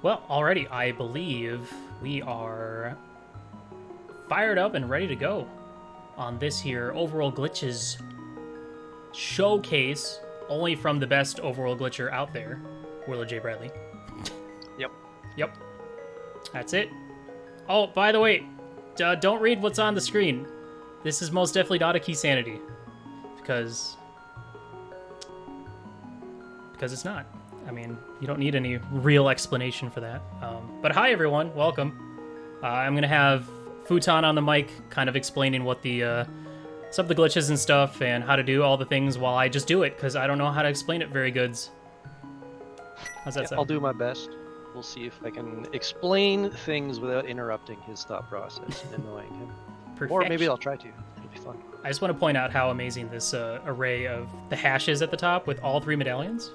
Well, already, I believe we are fired up and ready to go on this here Overworld Glitches showcase, only from the best Overworld Glitcher out there, Willer J. Bradley. Yep. Yep. That's it. Oh, by the way, don't read what's on the screen. This is most definitely not a key sanity. Because it's not. I mean, you don't need any real explanation for that. But hi, everyone. Welcome. I'm going to have Fouton on the mic, kind of explaining what the some of the glitches and stuff and how to do all the things while I just do it, because I don't know how to explain it very good. How's that sound? I'll do my best. We'll see if I can explain things without interrupting his thought process and annoying him. Perfection. Or maybe I'll try to. It'll be fun. I just want to point out how amazing this array of the hash is at the top with all 3 medallions.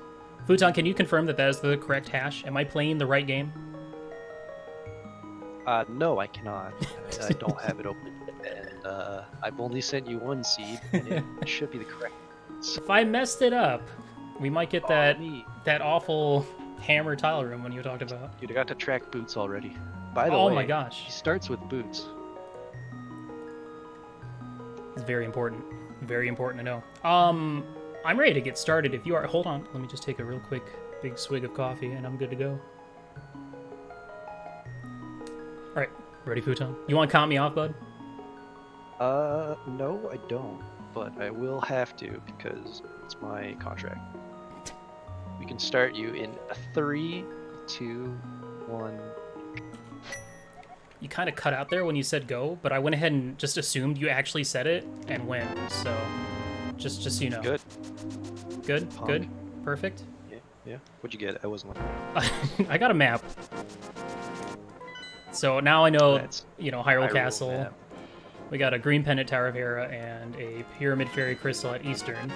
Fouton, can you confirm that that is the correct hash? Am I playing the right game? No, I cannot. I don't have it open. And I've only sent you one seed, and it should be the correct one. If I messed it up, we might get that awful hammer tile room when you talked about. Dude, I got to track Boots already. By the way, oh my gosh. He starts with Boots. It's very important. Very important to know. I'm ready to get started. If you are, hold on. Let me just take a real quick big swig of coffee, and I'm good to go. All right, ready, Fouton? You want to count me off, bud? No, I don't. But I will have to because it's my contract. We can start you in a 3, 2, 1. You kind of cut out there when you said go, but I went ahead and just assumed you actually said it and went. So, just so you know. Good. Good. Punk. Good. Perfect. Yeah. What'd you get? I wasn't looking. I got a map. So now I know, That's Hyrule Castle. Map. We got a Green Pendant Tower of Hera and a Pyramid Fairy Crystal at Eastern.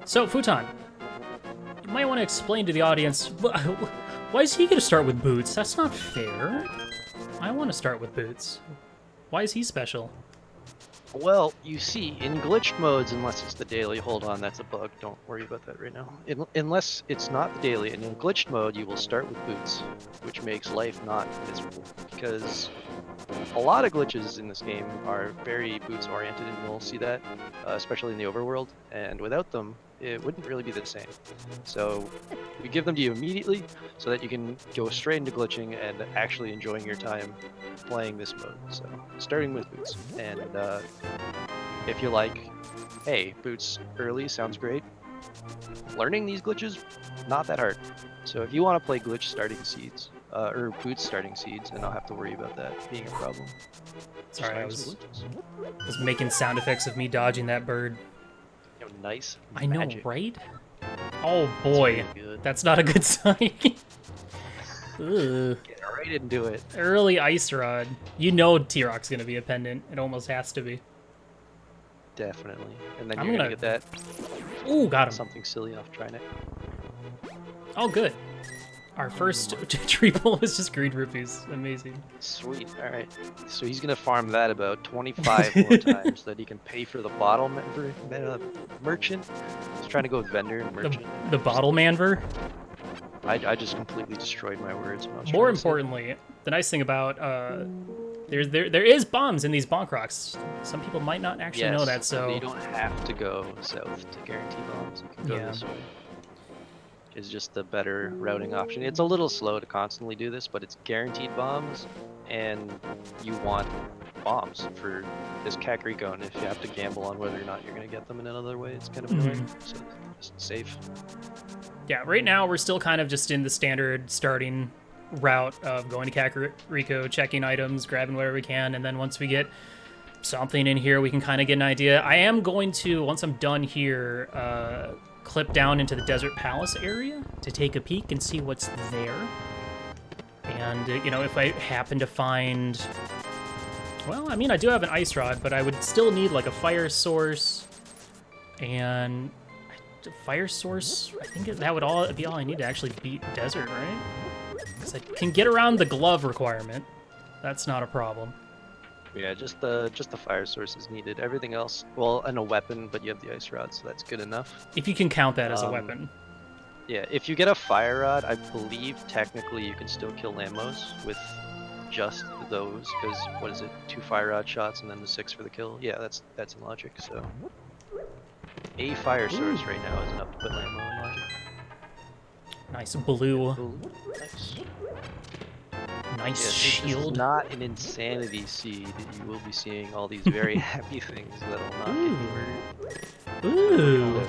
So, Fouton, you might want to explain to the audience, why is he going to start with Boots? That's not fair. I want to start with Boots. Why is he special? Well, you see, in glitched modes, unless it's the daily, hold on, that's a bug, don't worry about that right now. Unless it's not the daily, and in glitched mode, you will start with Boots, which makes life not miserable, because a lot of glitches in this game are very Boots-oriented, and you'll see that, especially in the Overworld, and without them, it wouldn't really be the same. So we give them to you immediately so that you can go straight into glitching and actually enjoying your time playing this mode. So starting with Boots. And if you're like, hey, Boots early sounds great, learning these glitches, not that hard. So if you want to play glitch starting seeds, or Boots starting seeds, and not have to worry about that being a problem. Sorry, I was making sound effects of me dodging that bird. Nice. I know, magic. right? Oh boy, Really that's not a good sign. Ugh. Get right into it. Early Ice Rod. You know T-Rock's gonna be a pendant. It almost has to be. Definitely. And then I'm you're gonna get that. Ooh, got him. Something silly off Trinet. Oh, good. Our first tree pull was just green rupees. Amazing. Sweet. All right. So he's gonna farm that about 25 more times so that he can pay for the bottle merchant. He's trying to go with vendor and merchant. The bottle manver. I just completely destroyed my words. When I was More trying to say. importantly, the nice thing about there is bombs in these bonk rocks. Some people might not actually know that. So you don't have to go south to guarantee bombs. You can go this way. Is just the better routing option. It's a little slow to constantly do this, but it's guaranteed bombs, and you want bombs for this Kakariko, and if you have to gamble on whether or not you're going to get them in another way, it's kind of annoying, so just safe. Yeah, right now we're still kind of just in the standard starting route of going to Kakariko, checking items, grabbing whatever we can, and then once we get something in here, we can kind of get an idea. I am going to, once I'm done here, clip down into the Desert Palace area to take a peek and see what's there. And, if I happen to find... Well, I mean, I do have an ice rod, but I would still need, like, a fire source. And... a fire source, I think that would be all I need to actually beat desert, right? Because I can get around the glove requirement. That's not a problem. Yeah, just the fire source is needed. Everything else, well, and a weapon, but you have the ice rod, so that's good enough. If you can count that as a weapon. Yeah, if you get a fire rod, I believe technically you can still kill Lambos with just those, because what is it? 2 fire rod shots and then the 6 for the kill. Yeah, that's in logic. So a fire source right now is enough to put Lambo in logic. Nice blue. Ooh, nice. Nice This shield. is not an insanity seed. You will be seeing all these very happy things that'll not get you murdered. Ooh.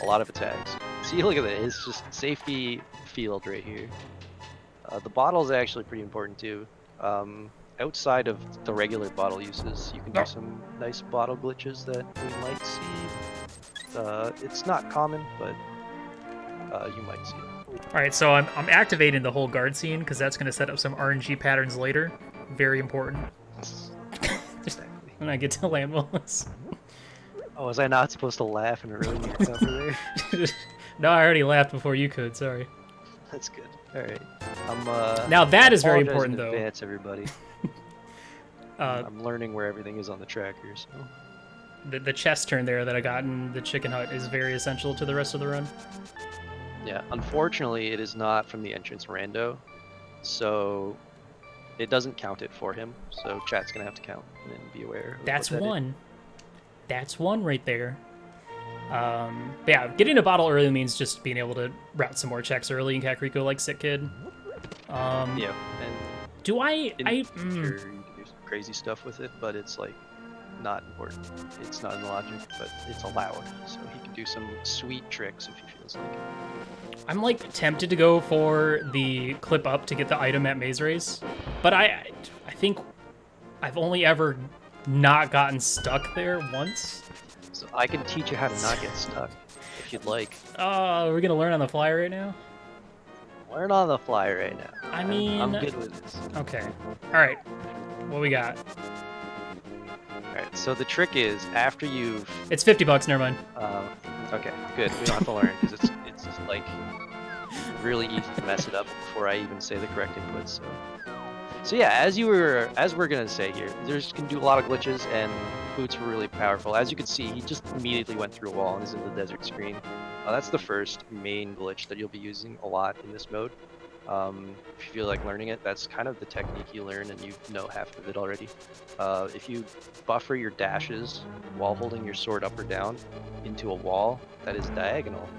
A lot of attacks. See, look at that. It's just safety field right here. The bottle is actually pretty important too. Outside of the regular bottle uses, you can do some nice bottle glitches that we might see. It's not common, but you might see it. Alright, so I'm activating the whole guard scene, because that's going to set up some RNG patterns later. Very important. Just when I get to Lambos. Oh, was I not supposed to laugh and ruin your cover there? No, I already laughed before you could, sorry. That's good. Alright. Now that is very apologize important, in though. advance, everybody. I'm learning where everything is on the tracker, so... The chest turn there that I got in the chicken hut is very essential to the rest of the run. Yeah, unfortunately, it is not from the entrance rando, so it doesn't count it for him. So chat's gonna have to count and be aware. Of That's what that one. That's one right there. But yeah, getting a bottle early means just being able to route some more checks early in Kakariko like Sick Kid. Yeah, and do I? sure you can do some crazy stuff with it, but it's like not important. It's not in the logic, but it's allowed. So he can do some sweet tricks if he feels like it. I'm like tempted to go for the clip up to get the item at Maze Race, but I think I've only ever not gotten stuck there once. So I can teach you how to not get stuck if you'd like. Oh, we're gonna learn on the fly right now? Learn on the fly right now. I mean, I'm good with this. Okay. All right. What we got? Alright, so the trick is after you've... It's $50, never mind. Okay, good. We don't have to learn because it's just like really easy to mess it up before I even say the correct inputs. So yeah, as we're gonna say here, there's can do a lot of glitches and boots were really powerful. As you can see, he just immediately went through a wall and is in the desert screen. That's the first main glitch that you'll be using a lot in this mode. If you feel like learning it, that's kind of the technique you learn and you know half of it already. If you buffer your dashes while holding your sword up or down into a wall that is diagonal,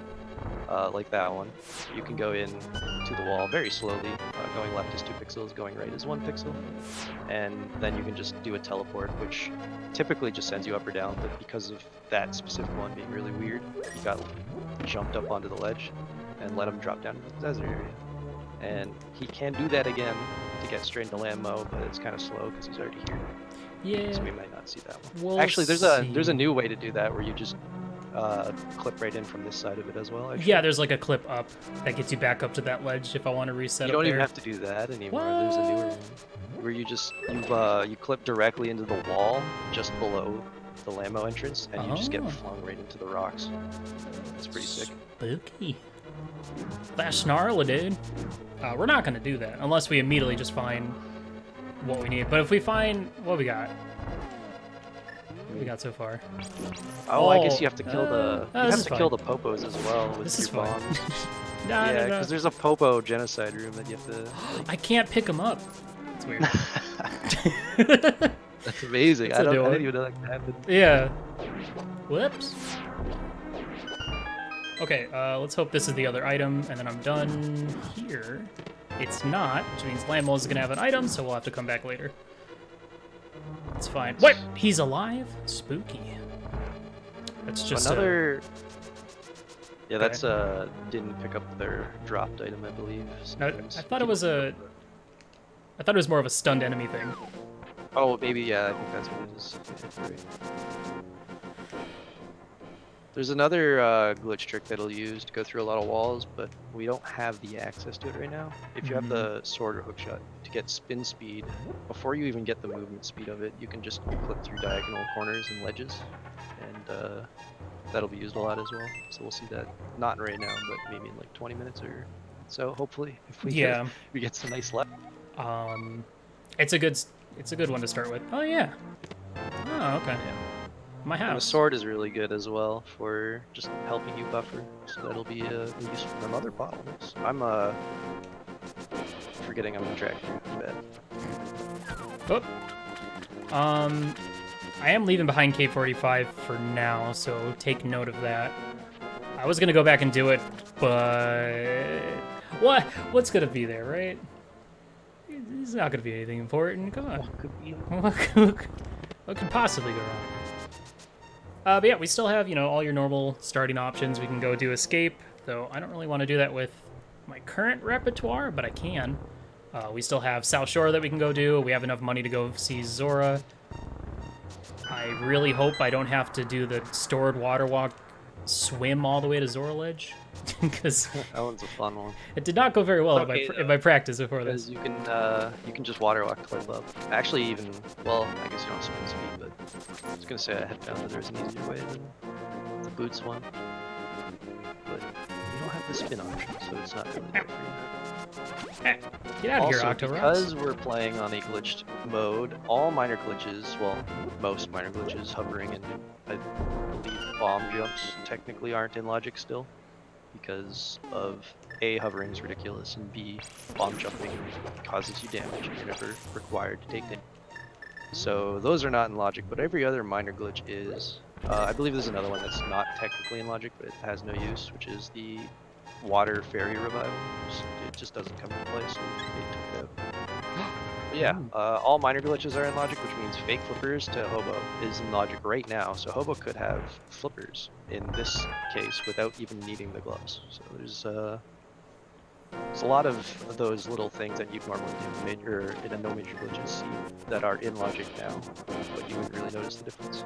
like that one, you can go in to the wall very slowly. Going left is 2 pixels, going right is 1 pixel. And then you can just do a teleport, which typically just sends you up or down, but because of that specific one being really weird, you got jumped up onto the ledge and let him drop down into the desert area. And he can do that again to get straight into Lammo, but it's kind of slow because he's already here. Yeah. So we might not see that one. We'll Actually, there's see. a new way to do that where you just clip right in from this side of it as well. Actually. Yeah, there's like a clip up that gets you back up to that ledge if I want to reset. You don't up even there. have to do that anymore. There's a newer one where you just you clip directly into the wall just below the Lammo entrance, and you just get flung right into the rocks. It's pretty sick. Spooky. That's gnarly, dude. We're not gonna do that unless we immediately just find what we need. But if we find what we got, what we got so far. Oh, I guess you have to kill the this have is to kill fine. the popos as well with This your is fine. bombs. Nah, Yeah, nah, nah. because there's a popo genocide room that you have to. I can't pick them up. It's weird. That's amazing. That's I a new didn't one. even know that could happen. Yeah. Whoops. Okay, let's hope this is the other item, and then I'm done here. It's not, which means Lammo is gonna have an item, so we'll have to come back later. It's fine. What? He's alive? Spooky. That's just Another. Yeah, Okay. that's didn't pick up their dropped item, I believe. No, Sometimes I thought it was a. I thought it was more of a stunned enemy thing. Oh, maybe, yeah, I think that's what it is. Yeah, right. There's another glitch trick that'll use to go through a lot of walls, but we don't have the access to it right now. If you have the sword or hookshot, to get spin speed, before you even get the movement speed of it, you can just clip through diagonal corners and ledges, and that'll be used a lot as well. So we'll see that, not right now, but maybe in like 20 minutes or so, hopefully, if we get some nice luck. It's a good one to start with. Oh yeah. Oh okay. Yeah. My And the house. sword is really good as well for just helping you buffer, so that'll be useful for them other bottlenecks. I'm forgetting I'm a tractor. Bad. Oh. I am leaving behind K45 for now, so take note of that. I was gonna go back and do it, but what's gonna be there, right? It's not gonna be anything important. Come on. What could possibly go wrong? But yeah, we still have, you know, all your normal starting options. We can go do escape, though I don't really want to do that with my current repertoire, but I can. We still have South Shore that we can go do. We have enough money to go see Zora. I really hope I don't have to do the stored water walk swim all the way to Zora Ledge, because That one's a fun one. it did not go very well Okay, in my practice before this. Because you can just water walk to above. Actually, even well, I guess you don't swim speed, but I was gonna say I had found that there's an easier way than the boots one. But you don't have the spin option, so it's not really good for you. Get out of here, Also, Octoroks. because we're playing on a glitched mode, all minor glitches, well, most minor glitches, hovering and I believe bomb jumps technically aren't in logic still, because of A, hovering is ridiculous, and B, bomb jumping causes you damage and you're never required to take damage. So those are not in logic, but every other minor glitch is. I believe there's another one that's not technically in logic, but it has no use, which is the water fairy revival. It just doesn't come into play, so they took it out. But yeah, all minor glitches are in logic, which means fake flippers to Hobo is in logic right now. So Hobo could have flippers in this case without even needing the gloves. So there's a lot of those little things that you'd normally do in a no major glitches scene that are in logic now, but you wouldn't really notice the difference.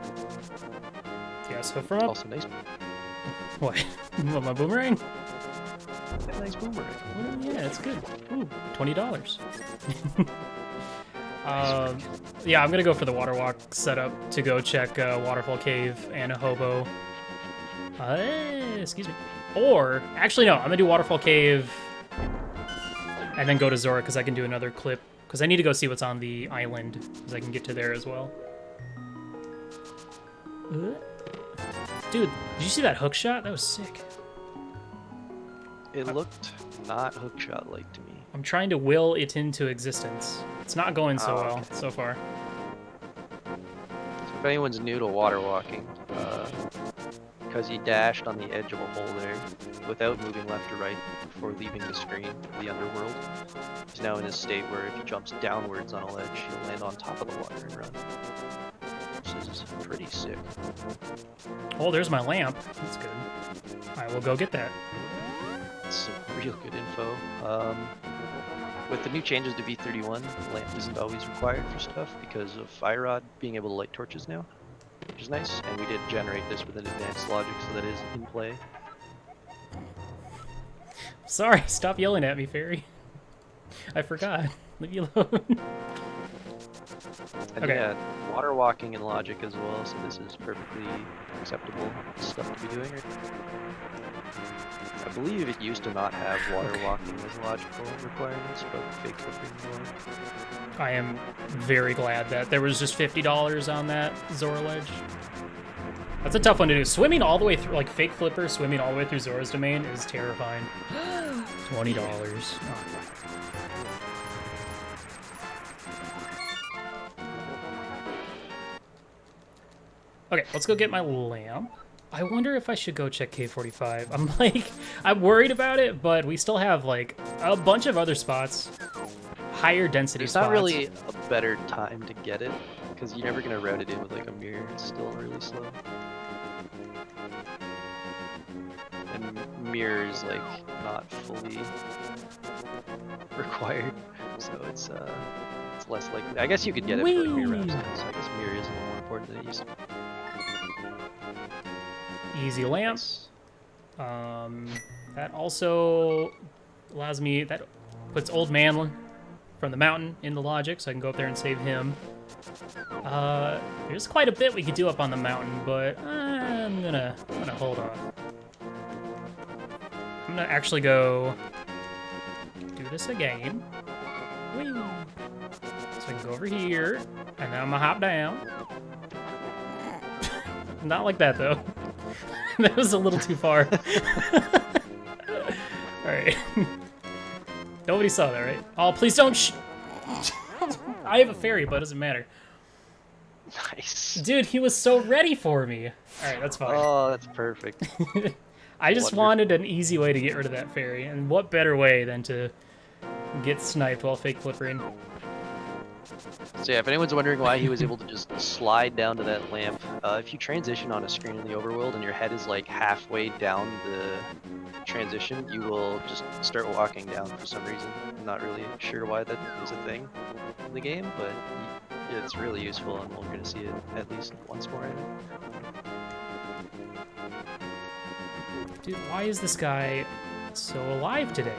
Yeah, so from up... Also nice. What? What, my boomerang? Yeah, nice boomerang. Well, yeah, it's good. Ooh, $20. Yeah, I'm gonna go for the water walk setup to go check Waterfall Cave and a Hobo. Excuse me. Or, actually no, I'm gonna do Waterfall Cave and then go to Zora because I can do another clip. Because I need to go see what's on the island, because I can get to there as well. Dude, did you see that hook shot? That was sick. It looked not hookshot-like to me. I'm trying to will it into existence. It's not going so well Okay. so far. So if anyone's new to water walking, because he dashed on the edge of a hole there without moving left or right before leaving the screen of the underworld, he's now in a state where if he jumps downwards on a ledge, he'll land on top of the water and run. Which is pretty sick. Oh, there's my lamp. That's good. I will go get that. That's some real good info. With the new changes to V31, lamp isn't always required for stuff because of Fire Rod being able to light torches now, which is nice, and we did generate this with an advanced logic, so that is in play. Sorry, stop yelling at me, Fairy. I forgot. Leave me alone. And Okay. yeah, water walking in logic as well, so this is perfectly acceptable stuff to be doing. I believe it used to not have water walking as logical requirements, but fake flipping more. I am very glad that there was just $50 on that Zora ledge. That's a tough one to do. Swimming all the way through, like fake flipper, swimming all the way through Zora's domain is terrifying. $20. Oh. Okay, let's go get my lamp. I wonder if I should go check K45. I'm worried about it, but we still have like a bunch of other spots, higher density There's spots. not really a better time to get it, because you're never going to route it in with like a mirror. It's still really slow. And mirror is like not fully required, so it's less likely. I guess you could get it for like mirror routes now, so I guess mirror is a little more important than it used to be. Easy lamps. That also allows me, that puts Old Man from the mountain in the logic, so I can go up there and save him. There's quite a bit we could do up on the mountain, but I'm gonna hold off. I'm gonna actually go do this again. Whee! So I can go over here, and then I'm gonna hop down. Not like that, though. That was a little too far. Alright. Nobody saw that, right? Oh, please don't I have a fairy, but it doesn't matter. Nice. Dude, he was so ready for me. Alright, that's fine. Oh, that's perfect. I just wanted an easy way to get rid of that fairy, and what better way than to get sniped while fake flippering. So yeah, if anyone's wondering why he was able to just slide down to that lamp, if you transition on a screen in the overworld and your head is like halfway down the transition, you will just start walking down for some reason. I'm not really sure why that is a thing in the game, but it's really useful, and we're going to see it at least once more. Dude, why is this guy so alive today?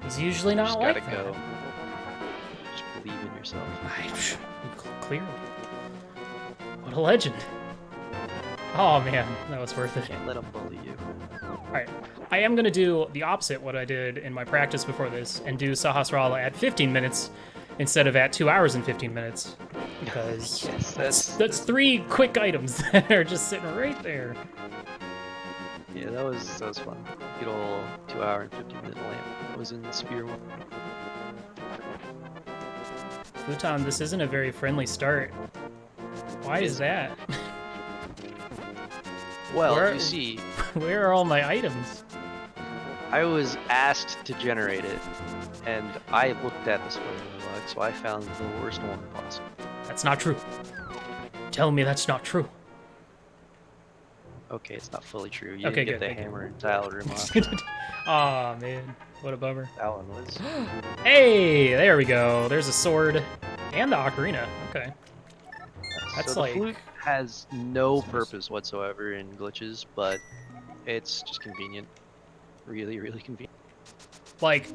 He's usually not like that. Just gotta go. Just believe in yourself. Clearly. What a legend. Oh man, that was worth it. Can't let him bully you. Alright, I am gonna do the opposite what I did in my practice before this, and do Sahasrara at 15 minutes instead of at 2 hours and 15 minutes. Because yes, that's 3 quick items that are just sitting right there. Yeah, that was fun. Good old 2 hour and 15-minute lamp. That was in the Spear one. Fouton, this isn't a very friendly start. Why is that? Well, you see... Where are all my items? I was asked to generate it, and I looked at the spoiler log, so I found the worst one possible. That's not true. Tell me that's not true. Okay, it's not fully true. You okay, didn't good, get the hammer and tile room off. Aw, man. What a bummer. That one was... Hey, there we go. There's a sword and the ocarina. Okay. That's so like... the flute has no purpose whatsoever in glitches, but it's just convenient. Really, really convenient. Like,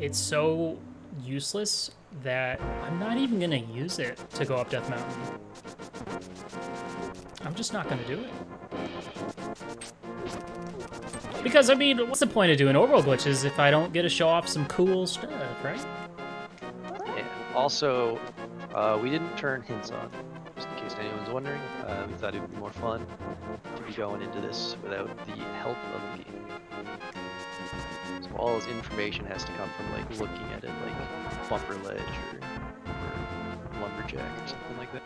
it's so useless that I'm not even gonna use it to go up Death Mountain. I'm just not gonna do it. Because, I mean, what's the point of doing overworld glitches if I don't get to show off some cool stuff, right? Yeah. Also, we didn't turn hints on, just in case anyone's wondering. We thought it would be more fun to be going into this without the help of the game. So all this information has to come from, like, looking at it, like Bumper Ledge or Lumberjack or something like that.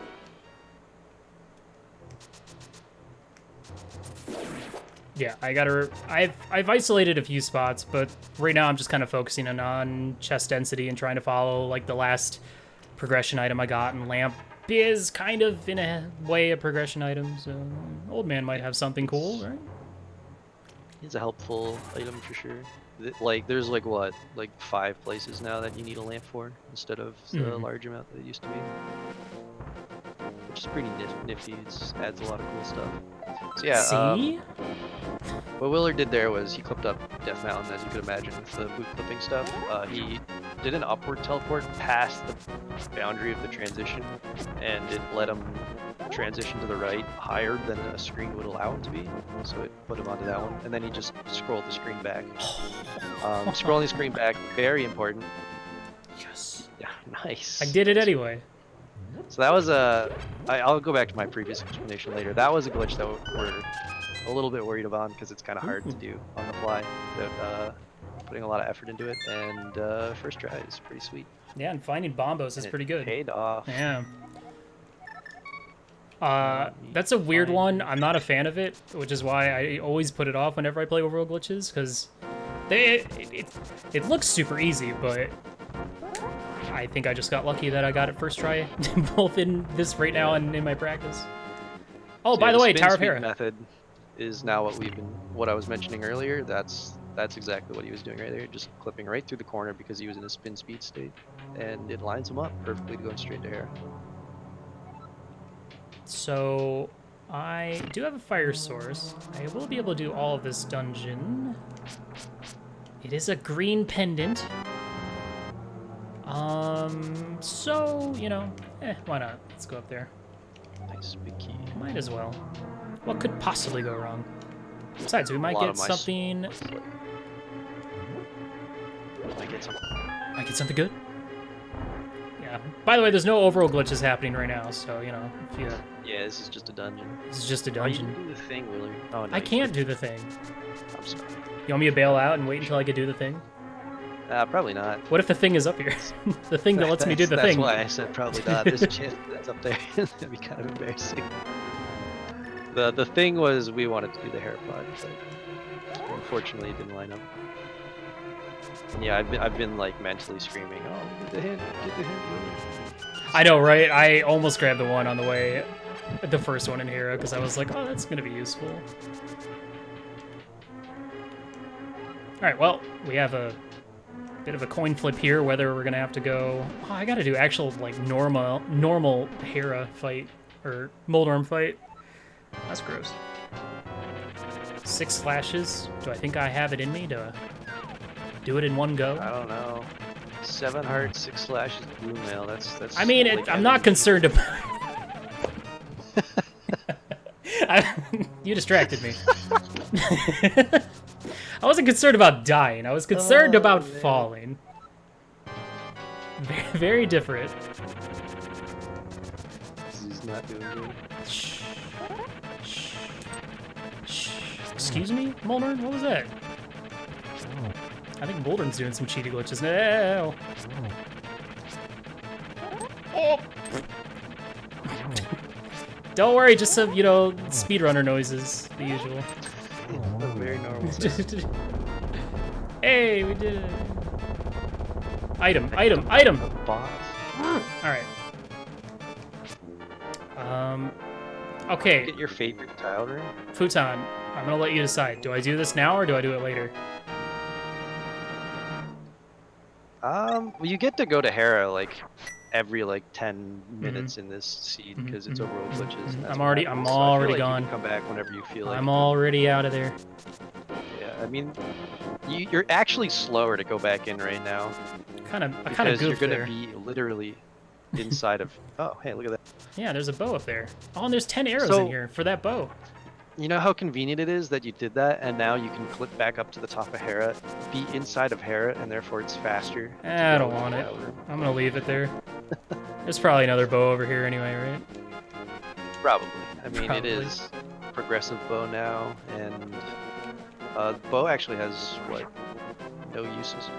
Yeah, I've isolated a few spots, but right now I'm just kind of focusing on chest density and trying to follow like the last progression item I got, and lamp is kind of in a way a progression item, so old man might have something cool, right? It's a helpful item for sure. Like, there's like what, like 5 places now that you need a lamp for instead of the large amount that it used to be. Which is pretty nifty. It adds a lot of cool stuff. So yeah, See? What Willard did there was he clipped up Death Mountain, as you could imagine, with the boot clipping stuff. He did an upward teleport past the boundary of the transition, and it let him transition to the right higher than a screen would allow him to be. So it put him onto that one, and then he just scrolled the screen back. Scrolling the screen back, very important. Yes. Yeah, nice. I did it anyway. So that was I'll go back to my previous explanation later. That was a glitch that we're a little bit worried about because it's kind of hard to do on the fly without putting a lot of effort into it. And first try is pretty sweet. Yeah, and finding bombos is pretty good. Paid off. Yeah. That's a weird one. I'm not a fan of it, which is why I always put it off whenever I play overworld glitches, because it looks super easy, but I think I just got lucky that I got it first try, both in this right now and in my practice. Oh, so by the way, Tower of Hera method is now what I was mentioning earlier. That's exactly what he was doing right there, just clipping right through the corner because he was in a spin speed state, and it lines him up perfectly to go straight to Hera. So I do have a fire source. I will be able to do all of this dungeon. It is a green pendant. So, you know, why not? Let's go up there. Nice big key. Might as well. What could possibly go wrong? Besides, we might get something... Might get something. Might get something good? Yeah. By the way, there's no overworld glitches happening right now, so, you know, if you... Yeah, this is just a dungeon. This is just a Oh, you dungeon. can do the thing, Wheeler. Oh, no, I can't do the thing. I'm sorry. You want me to bail out and wait until I can do the thing? Probably not. What if the thing is up here? The thing that lets me do the that's thing. That's why I said probably not. There's a chance that's up there. That'd be kind of embarrassing. The thing was we wanted to do the hair pod, but unfortunately it didn't line up. And yeah, I've been like mentally screaming, oh, get the hint, Wheeler. I know, right? I almost grabbed the one on the way, the first one in Hero, because I was like, oh, that's going to be useful. All right, well, we have a bit of a coin flip here, whether we're going to have to go... Oh, I got to do actual, like, normal Hera fight, or Moldorm fight. That's gross. 6 slashes. Do I think I have it in me to do it in one go? I don't know. 7 hearts, 6 slashes, blue mail. That's. I mean, I'm not concerned about. You distracted me. I wasn't concerned about dying. I was concerned about falling. Very, very different. He's not doing good. Shh. Shh. Shh. Excuse me, Molnern? What was that? I think Boulder's doing some cheaty glitches. No. Oh. Don't worry, just some, you know, speedrunner noises, the usual. A very normal. Hey, we did it. Item. Boss. All right. Okay. Get your favorite tile room. Fouton, I'm gonna let you decide. Do I do this now or do I do it later? Well, you get to go to Hera like every like 10 minutes in this seed because it's overworld glitches. And that's I'm what already happens. So I feel already like gone. You can come back whenever you feel like. I'm already out of there. Yeah, I mean, you're actually slower to go back in right now. I kind of Because you're goofed gonna there. be literally inside of. Oh, hey, look at that. Yeah, there's a bow up there. Oh, and there's 10 arrows So- in here for that bow. You know how convenient it is that you did that, and now you can clip back up to the top of Hera, be inside of Hera, and therefore it's faster. I don't want it. I'm gonna leave it there. There's probably another bow over here anyway, right? Probably. I mean, Probably. it is progressive bow now, and bow actually has what? No uses.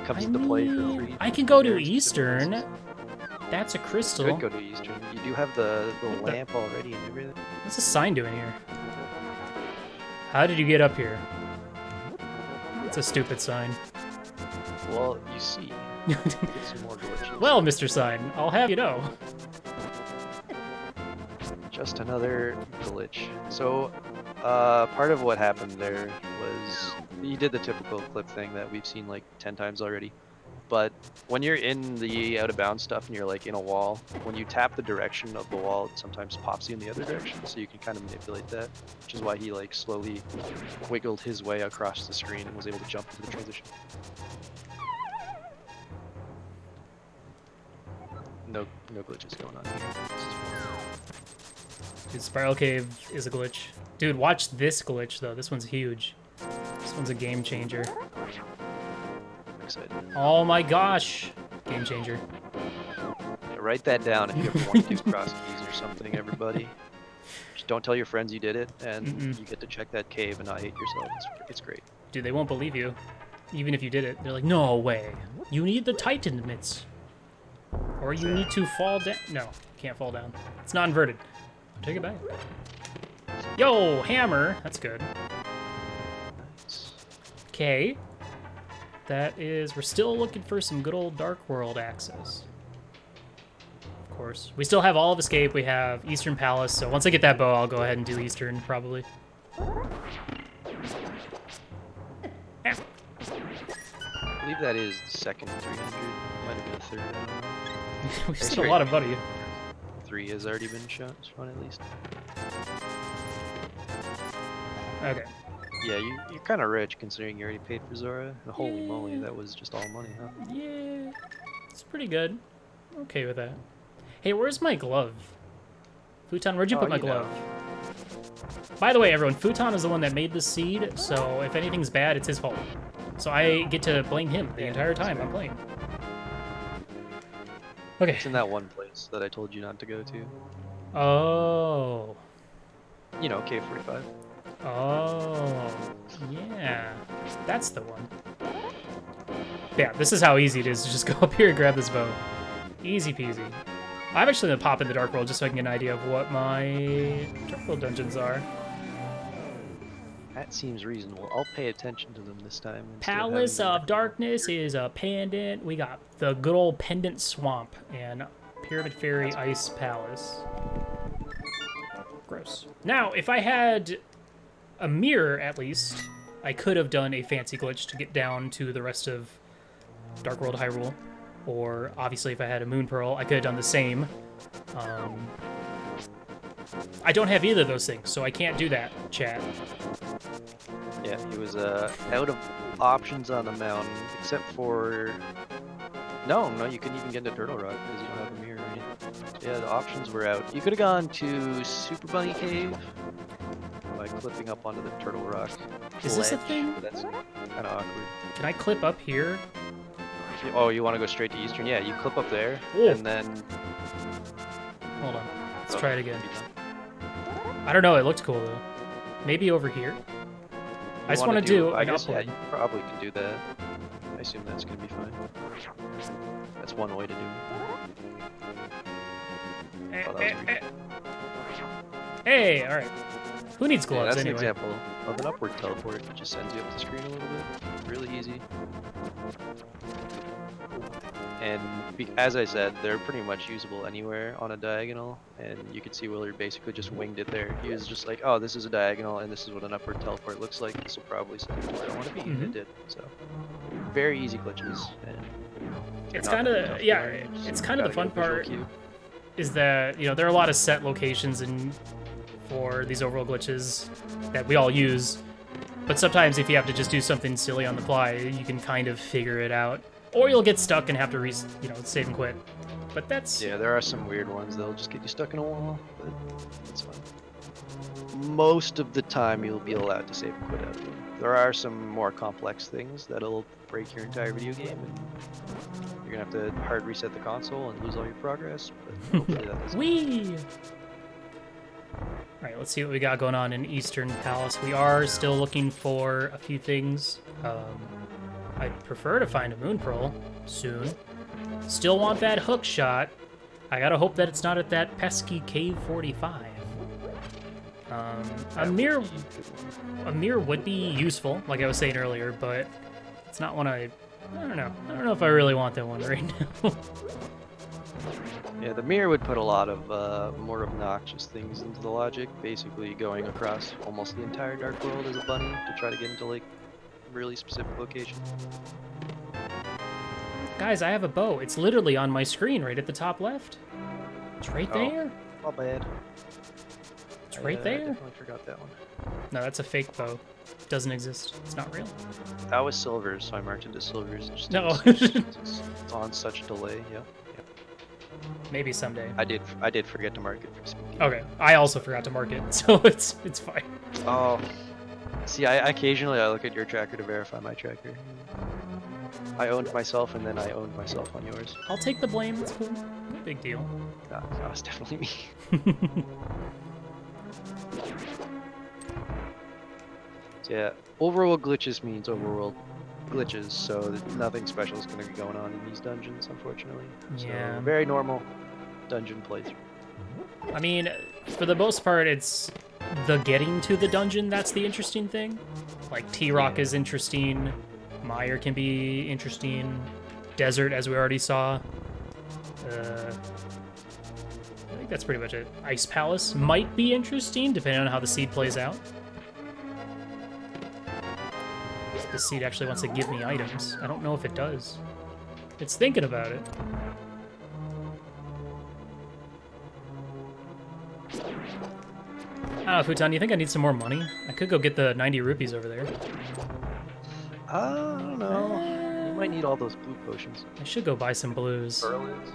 Comes into play for free. I can go to Compared Eastern. different That's a places. crystal. You could go to Eastern. You do have the lamp already and everything. What's this sign doing here? How did you get up here? It's a stupid sign. Well, you see. Get some more glitches. Well, Mr. Sign, I'll have you know. Just another glitch. So, part of what happened there was you did the typical clip thing that we've seen like 10 times already. But when you're in the out of bounds stuff and you're like in a wall, when you tap the direction of the wall, it sometimes pops you in the other direction, so you can kind of manipulate that, which is why he like slowly wiggled his way across the screen and was able to jump into the transition. No glitches going on here. Dude, Spiral Cave is a glitch. Dude, watch this glitch though. This one's huge. This one's a game changer. I'm excited. Oh my gosh. Game changer. Yeah, write that down if you ever want to use cross keys or something, everybody. Just don't tell your friends you did it, and you get to check that cave and not hate yourself. It's great. Dude, they won't believe you. Even if you did it. They're like, no way. You need the Titan mitts. Or you need to fall down. No, can't fall down. It's not inverted. Take it back. Yo, hammer. That's good. Okay. That is, we're still looking for some good old Dark World access. Of course. We still have all of Escape. We have Eastern Palace. So once I get that bow, I'll go ahead and do Eastern, probably. I believe that is the second 300. Might have been a third. I don't know. We've spent a lot of money. 3 has already been shown at least. Okay. Yeah, you're kind of rich considering you already paid for Zora. Holy moly, that was just all money, huh? Yeah. It's pretty good. I'm okay with that. Hey, where's my glove? Fouton, where'd you put my glove? By the way, everyone, Fouton is the one that made this seed, so if anything's bad, it's his fault. So I get to blame him the entire time I'm playing. Okay. It's in that one place that I told you not to go to. Oh. You know, K45. Oh. Yeah. That's the one. Yeah, this is how easy it is to just go up here and grab this bow. Easy peasy. I'm actually gonna pop into Dark World just so I can get an idea of what my Dark World dungeons are. That seems reasonable. I'll pay attention to them this time. Palace of Darkness is a pendant. We got the good old Pendant Swamp and Pyramid Fairy Ice Palace. Gross. Now, if I had a mirror, at least, I could have done a fancy glitch to get down to the rest of Dark World Hyrule. Or, obviously, if I had a Moon Pearl, I could have done the same. I don't have either of those things, so I can't do that, chat. Yeah, he was out of options on the mountain, except for... No, you couldn't even get into Turtle Rock because you don't have a mirror, right? So yeah, the options were out. You could have gone to Super Bunny Cave by clipping up onto the Turtle Rock Is this a ledge, thing? but that's kind of awkward. Can I clip up here? Oh, you want to go straight to Eastern? Yeah, you clip up there, Ooh. and then... Hold on. Let's try it again. I don't know. It looked cool, though. Maybe over here? I just want to do... I guess, yeah, you probably can do that. I assume that's going to be fine. That's one way to do it. Hey, alright. Who needs gloves, that's anyway? an example of an upward teleport. It just sends you up the screen a little bit. Really easy. And as I said, they're pretty much usable anywhere on a diagonal, and you can see Willard basically just winged it there. He was just like, oh, this is a diagonal, and this is what an upward teleport looks like. This will probably send me to where I want to be, and it did. So, very easy glitches. And it's kind of, yeah, it's kind of the fun part is that, you know, there are a lot of set locations for these overworld glitches that we all use, but sometimes if you have to just do something silly on the fly, you can kind of figure it out. Or you'll get stuck and have to save and quit. But that's... Yeah, there are some weird ones that'll just get you stuck in a wall, but it's fine. Most of the time you'll be allowed to save and quit out. There are some more complex things that'll break your entire video game, and you're gonna have to hard reset the console and lose all your progress, but hopefully that doesn't. Whee! Alright, let's see what we got going on in Eastern Palace. We are still looking for a few things. I'd prefer to find a Moon Pearl soon. Still want that hook shot. I gotta hope that it's not at that pesky Cave 45. A mirror would be useful, like I was saying earlier, but it's not one I don't know. I don't know if I really want that one right now. Yeah, the mirror would put a lot of more obnoxious things into the logic. Basically going across almost the entire Dark World as a bunny to try to get into like really specific location. Guys, I have a bow. It's literally on my screen right at the top left. It's right there. My bad. It's right there. I definitely forgot that one. No, that's a fake bow. It doesn't exist. It's not real. That was silvers, so I marked it as silvers. No. It's on such a delay, yeah. Maybe someday. I did forget to mark it for speed. Okay, I also forgot to mark it, so it's fine. Oh. See, I occasionally look at your tracker to verify my tracker. I owned myself, and then I owned myself on yours. I'll take the blame. It's cool. No big deal. That was definitely me. So yeah, overworld glitches means overworld glitches, so nothing special is going to be going on in these dungeons, unfortunately. Yeah. So, very normal dungeon playthrough. I mean, for the most part, it's the getting to the dungeon that's the interesting thing. Like, T-Rock is interesting. Mire can be interesting. Desert, as we already saw. I think that's pretty much it. Ice Palace might be interesting, depending on how the seed plays out. If the seed actually wants to give me items. I don't know if it does. It's thinking about it. I don't know, Fouton, you think I need some more money? I could go get the 90 rupees over there. I don't know. You might need all those blue potions. I should go buy some blues. Berlins.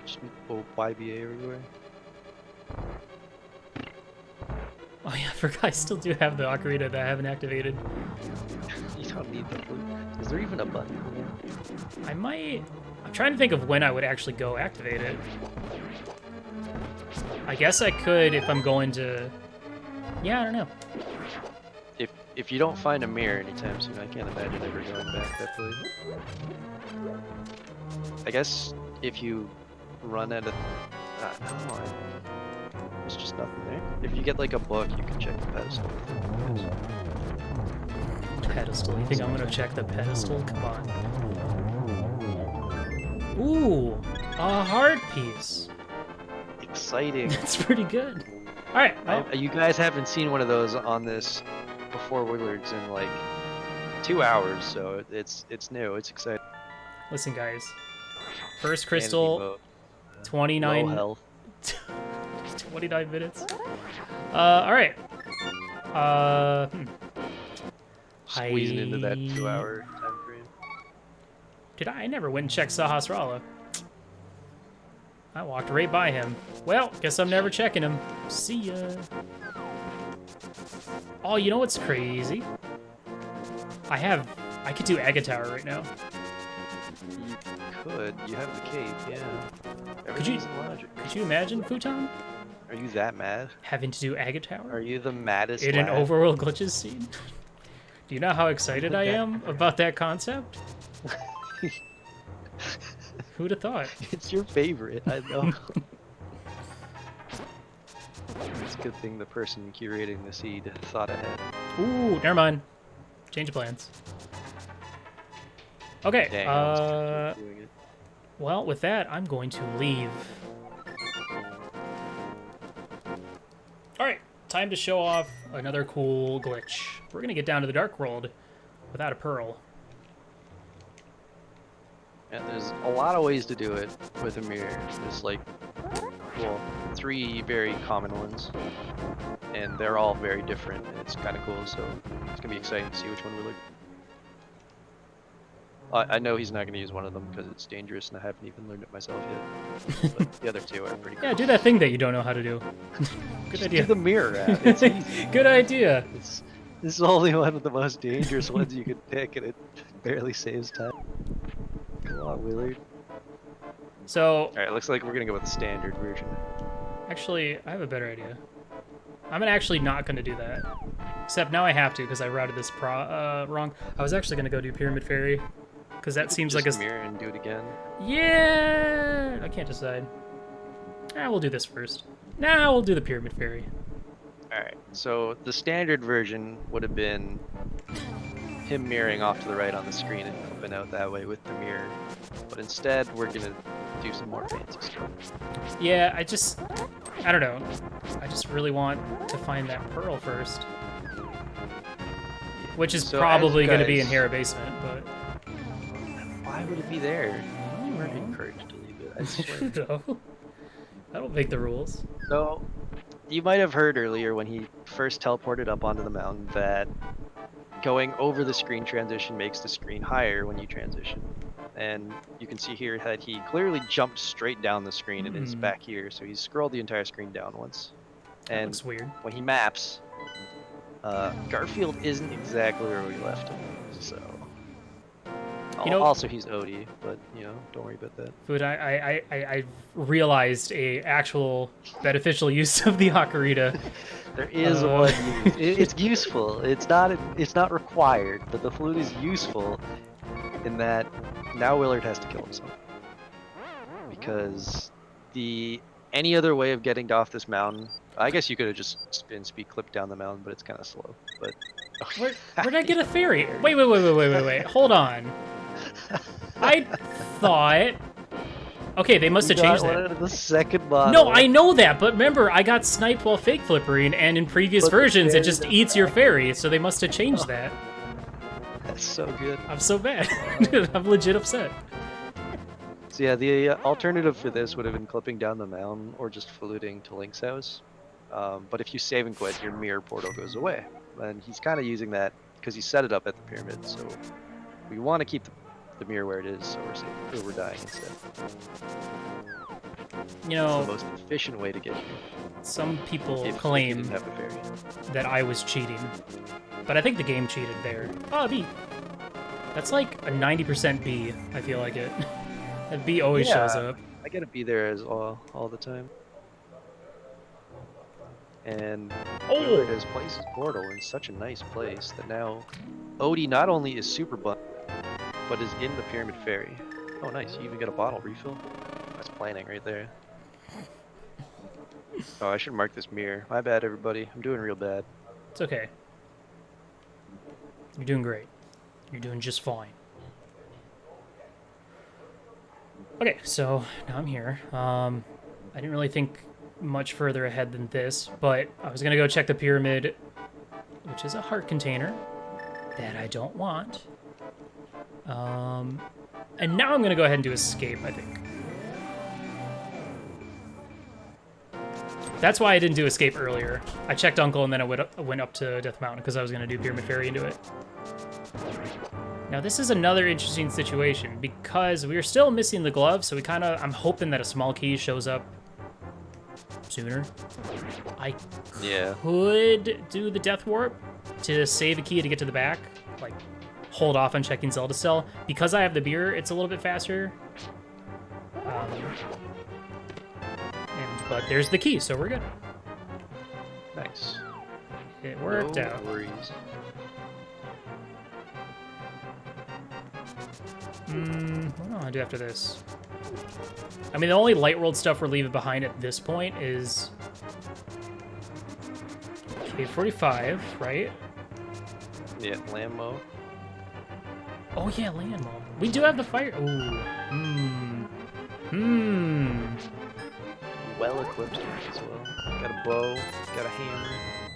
Just YBA everywhere. Oh yeah, I forgot I still do have the ocarina that I haven't activated. You don't need the blue. Is there even a button? I'm trying to think of when I would actually go activate it. I guess I could if I'm going to... Yeah, I don't know. If you don't find a mirror anytime soon, I can't imagine ever going back that way. I guess if you run out of... no, there's just nothing there. If you get like a book, you can check the pedestal. Pedestal? You think I'm gonna check the pedestal? Come on. Ooh, a heart piece. Exciting. That's pretty good. All right. Well, You guys haven't seen one of those on this before Willards in like 2 hours, so it's new. It's exciting. listen, guys. First crystal, 29. Low health. 29 minutes. All right. Squeezing into that 2-hour time frame. I never went and checked Sahasrara. I walked right by him. Well, guess I'm never checking him. See ya. Oh, you know what's crazy? I could do Agatower right now. You could. You have the cave, yeah. Could you, Everything's in logic. could you imagine, Fouton? Are you that mad? Having to do Agatower? Are you the maddest in an lad? Overworld glitches scene? Do you know how excited I am about that concept? Who'd have thought? It's your favorite, I know. It's a good thing the person curating the seed thought ahead. Ooh, never mind. Change of plans. Okay, Dang, I was doing it. well, with that, I'm going to leave. Alright, time to show off another cool glitch. We're gonna get down to the Dark World without a pearl. And there's a lot of ways to do it with a mirror. There's like, well, 3 very common ones, and they're all very different. And it's kind of cool, so it's gonna be exciting to see which one we look. I know he's not gonna use one of them because it's dangerous, and I haven't even learned it myself yet. But the other 2 are pretty cool. Yeah, do that thing that you don't know how to do. Good Just idea. do the mirror app. It's easy. Good idea. This is only one of the most dangerous ones you could pick, and it barely saves time. Come on, Willard. So, Alright, looks like we're gonna go with the standard version. actually, I have a better idea. I'm actually not going to do that. Except now I have to because I routed this wrong. I was actually going to go do Pyramid Fairy. Because that seems like a... mirror and do it again. Yeah! I can't decide. We'll do this first. Nah, we'll do the Pyramid Fairy. Alright, so the standard version would have been him mirroring off to the right on the screen and flipping out that way with the mirror. But instead, we're gonna do some more fancy stuff. Yeah, I don't know. I just really want to find that pearl first. Which is So probably as going to be in guys- Hera Basement, but... Why would it be there? You weren't encouraged to leave it, I swear. No. I don't make the rules. So, you might have heard earlier when he first teleported up onto the mountain that going over the screen transition makes the screen higher when you transition. And you can see here that he clearly jumped straight down the screen and is back here, so he's scrolled the entire screen down once. That And looks weird. when he maps, Garfield isn't exactly where we left him, so... You know- also, he's Odie, but, you know, don't worry about that. Food, I realized a actual beneficial use of the ocarina. There is one use. It's useful. It's not required, but the flute is useful in that now Willard has to kill himself. Because any other way of getting off this mountain, I guess you could have just spin speed clip down the mountain, but it's kind of slow. But Where'd I get a fairy? Wait. Hold on. I thought... Okay, they must have changed one that. out of the second model. No, I know that, but remember, I got sniped while fake flippering, and in previous But the versions, it fairy just doesn't eats your fairy, so they must have changed that. That's so good. I'm so bad. I'm legit upset. So yeah, the alternative for this would have been clipping down the mountain or just fluting to Link's house. But if you save and quit, your mirror portal goes away. And he's kind of using that because he set it up at the pyramid, so we want to keep the mirror where it is, so we're safe, or we're dying instead. You It's know, the most efficient way to get here. some people If you claim didn't have a fairy. that I was cheating, but I think the game cheated there. Oh, B. That's like a 90% B, I feel like it. That B always shows up. I gotta be there as all the time. And whoever has placed his portal in such a nice place that now Odie not only is super but is in the Pyramid Fairy. Oh nice, you even got a bottle refill? That's planning right there. Oh, I should mark this mirror. My bad, everybody. I'm doing real bad. It's okay. You're doing great. You're doing just fine. Okay, so now I'm here. I didn't really think much further ahead than this, but I was gonna go check the pyramid, which is a heart container that I don't want. And now I'm gonna go ahead and do escape, I think. That's why I didn't do escape earlier. I checked Uncle and then I went up to Death Mountain because I was gonna do Pyramid Fairy into it. Now this is another interesting situation because we are still missing the glove, so I'm hoping that a small key shows up sooner. I could do the Death Warp to save a key to get to the back, like hold off on checking Zelda Cell. Because I have the beer, it's a little bit faster. But there's the key, so we're good. Nice. It worked out. No worries. What do I do after this? I mean, the only Light World stuff we're leaving behind at this point is K45, right? Yeah, Lambo. Oh yeah, Landmo. We do have the fire. Ooh. Well-equipped as well. Got a bow, got a hammer.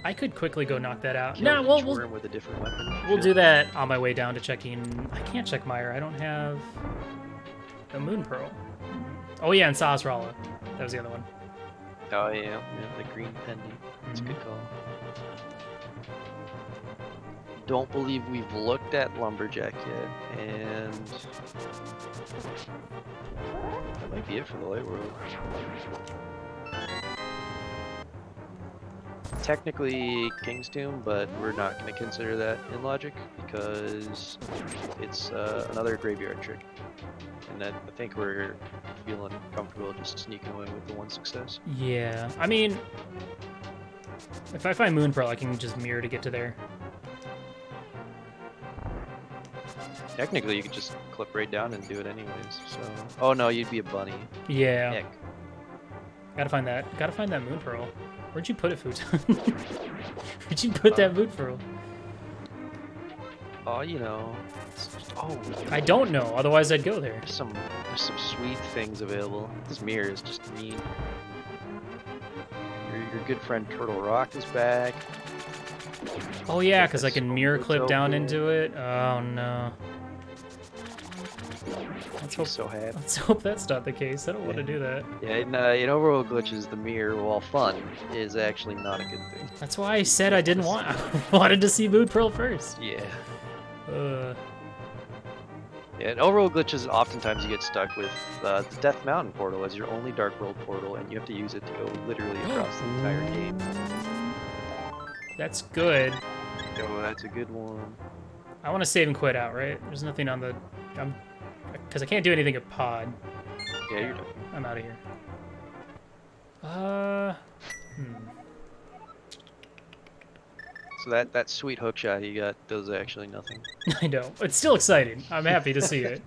I could quickly go knock that out. Kill Nah, each worm with a different weapon. We'll do that on my way down to checking. I can't check Meyer. I don't have the Moon Pearl. Oh yeah, and Sazrala. That was the other one. Oh yeah, the green pendant. That's a good call. Don't believe we've looked at Lumberjack yet, and that might be it for the Light World. Technically King's Tomb, but we're not going to consider that in logic because it's another graveyard trick, and I think we're feeling comfortable just sneaking away with the one success. Yeah, I mean, if I find Moon Pearl, I can just mirror to get to there. Technically, you could just clip right down and do it anyways. So, oh no, you'd be a bunny. Yeah. Heck. Gotta find that Moon Pearl. Where'd you put it, Fouton? Where'd you put that Moon Pearl? Oh, you know. I don't know. Otherwise, I'd go there. There's some sweet things available. This mirror is just neat. Your good friend Turtle Rock is back. Oh yeah, because I can mirror clip down into it. Oh no. Let's hope that's not the case. I don't want to do that. Yeah, in Overworld glitches, the mirror, while fun, is actually not a good thing. That's why I said I didn't want. I wanted to see Moon Pearl first. Yeah. Yeah, in Overworld glitches, oftentimes you get stuck with the Death Mountain portal as your only Dark World portal, and you have to use it to go literally across the entire game. That's good. Oh, that's a good one. I want to save and quit out, right? There's nothing on the... Because I can't do anything at pod. Yeah, you're done. I'm out of here. So that sweet hook shot you got does actually nothing. I know. It's still exciting. I'm happy to see it.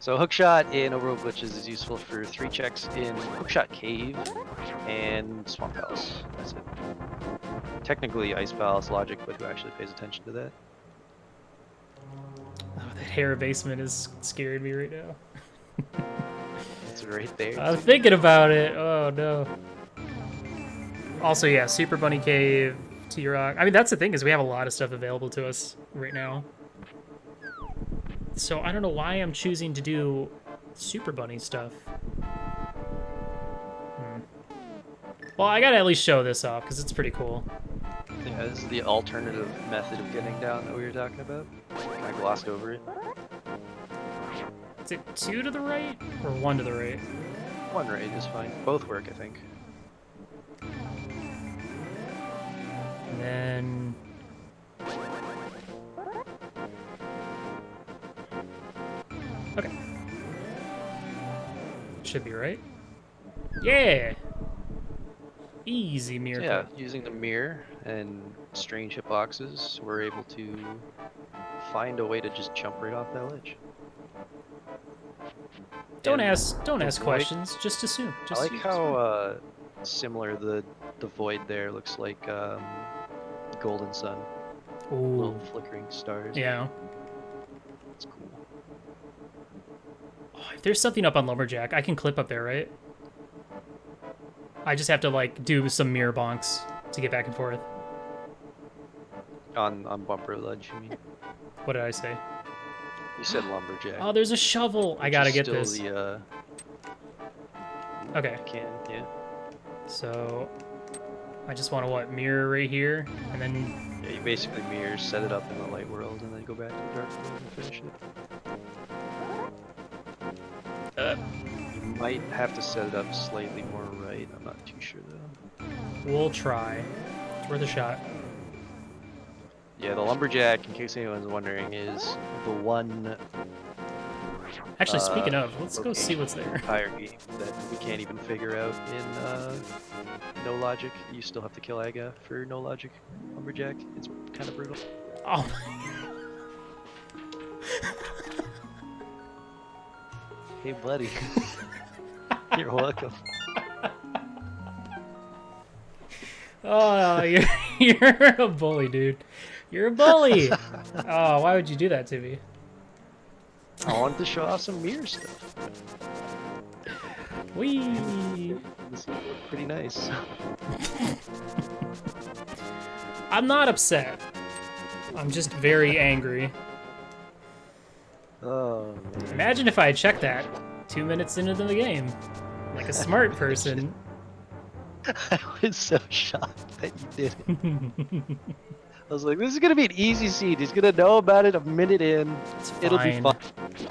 So hookshot in Overworld glitches is useful for 3 checks in Hookshot Cave and Swamp Palace. That's it. Technically Ice Palace logic, but who actually pays attention to that? Oh, that hair basement is scaring me right now. It's right there. I'm thinking about it. Oh no. Also, yeah, Super Bunny Cave, T-Rock. I mean, that's the thing is we have a lot of stuff available to us right now. So I don't know why I'm choosing to do Super Bunny stuff. Well, I gotta at least show this off because it's pretty cool. Yeah, this is the alternative method of getting down that we were talking about. I glossed over it. Is it 2 to the right or 1 to the right? 1 right is fine. Both work, I think. And then... Should be right. Yeah. Easy mirror. So yeah, using the mirror and strange hitboxes, we're able to find a way to just jump right off that ledge. Don't And ask the void- questions. Just assume. I Just like how similar the void there looks like golden sun, little Ooh. flickering stars. Yeah. It's cool. Oh, if there's something up on Lumberjack, I can clip up there, right? I just have to like do some mirror bonks to get back and forth. On bumper ledge, you mean? What did I say? You said lumberjack. Oh, there's a shovel. I which gotta is get still this. The, Okay. yeah. So I just want to mirror right here, and then Yeah, you basically mirror, set it up in the light world, and then go back to the dark world and finish it. You might have to set it up slightly more right. I'm not too sure though. we'll try. It's worth a shot. Yeah, the lumberjack, in case anyone's wondering, is the one. Actually, speaking of, let's go see location what's in the there. entire game that we can't even figure out in no logic. You still have to kill Aga for no logic lumberjack. It's kind of brutal. Oh. Hey, buddy. You're welcome. Oh, you're a bully, dude. You're a bully. Oh, why would you do that to me? I wanted to show off some mirror stuff. Whee! This looked pretty nice. I'm not upset. I'm just very angry. Oh, man. Imagine if I had checked that 2 minutes into the game. Like a smart person. I was so shocked that you did it. I was like, this is gonna be an easy seed. He's gonna know about it a minute in. It's It'll be fine. fun.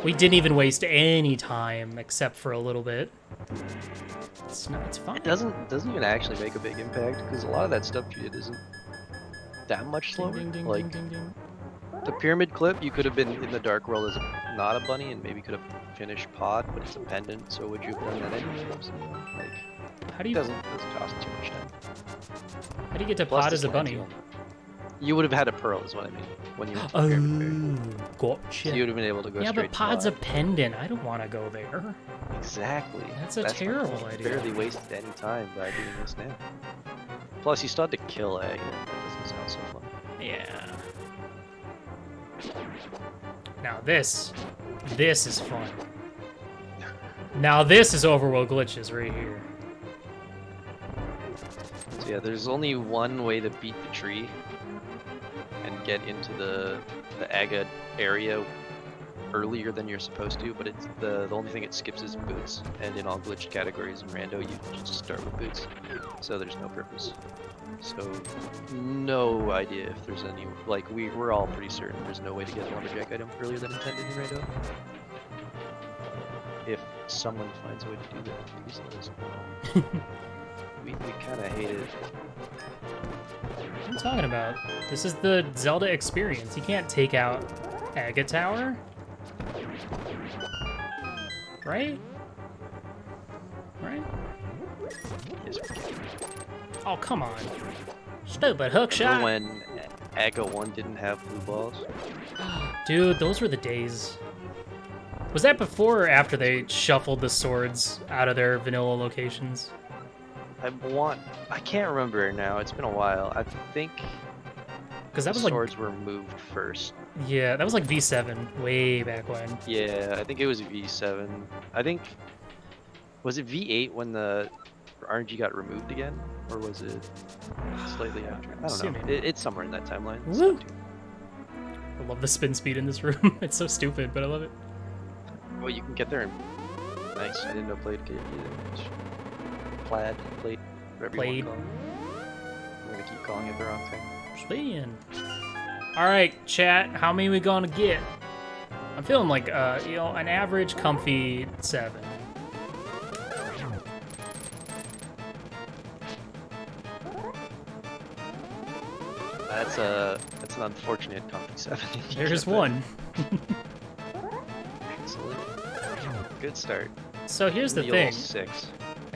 We didn't even waste any time except for a little bit. It's fine. It doesn't even actually make a big impact because a lot of that stuff you did isn't that much slower. Ding, ding, Like ding, ding, ding. the pyramid clip, you could have been in the dark world as not a bunny and maybe could have finished pod, but it's a pendant. So would you have done that anyways? Like, How do it you doesn't cost too much time. how do you get to Plus pod this as a lands bunny? you on- You would have had a pearl, is what I mean. When you went to the pyramid fair. Gotcha. So you would have been able to go Yeah, straight but pod's to a pendant. I don't want to go there. Exactly. That's a why terrible you idea. barely wasted any time by doing this now. Plus, you still had to kill Egg. That doesn't sound so fun. Yeah. Now this is fun. Now this is overworld glitches right here. So yeah, there's only one way to beat the tree and get into the Aga area earlier than you're supposed to, but it's the only thing it skips is boots. And in all glitched categories in rando, you just start with boots. So there's no purpose. So no idea if there's any, like we're all pretty certain there's no way to get a lumberjack item earlier than intended in rando. If someone finds a way to do that, please let us know. We kind of hate it. What are you talking about? This is the Zelda experience. You can't take out Aga Tower. Right? Right? Yes, we can. Oh, come on. Stupid hook Remember shot. when Aga 1 didn't have blue balls? Dude, those were the days. Was that before or after they shuffled the swords out of their vanilla locations? I can't remember now. It's been a while. I think Because that the was like, swords were moved first. yeah, that was like V7 way back when. Yeah, I think it was V7. I think was it V8 when the RNG got removed again, or was it slightly after? I don't know. Assuming. It's somewhere in that timeline. It's Woo! not too- I love the spin speed in this room. It's so stupid, but I love it. Well, you can get there and nice. I didn't know Plaid could Plaid, Plate, whatever Plaid. you want to call it. We're gonna keep calling it the wrong thing. Spin. All right, chat. How many we gonna get? I'm feeling like an average comfy 7. That's an unfortunate comfy 7. There's one. Excellent. Good start. So here's the Maybe thing. level 6.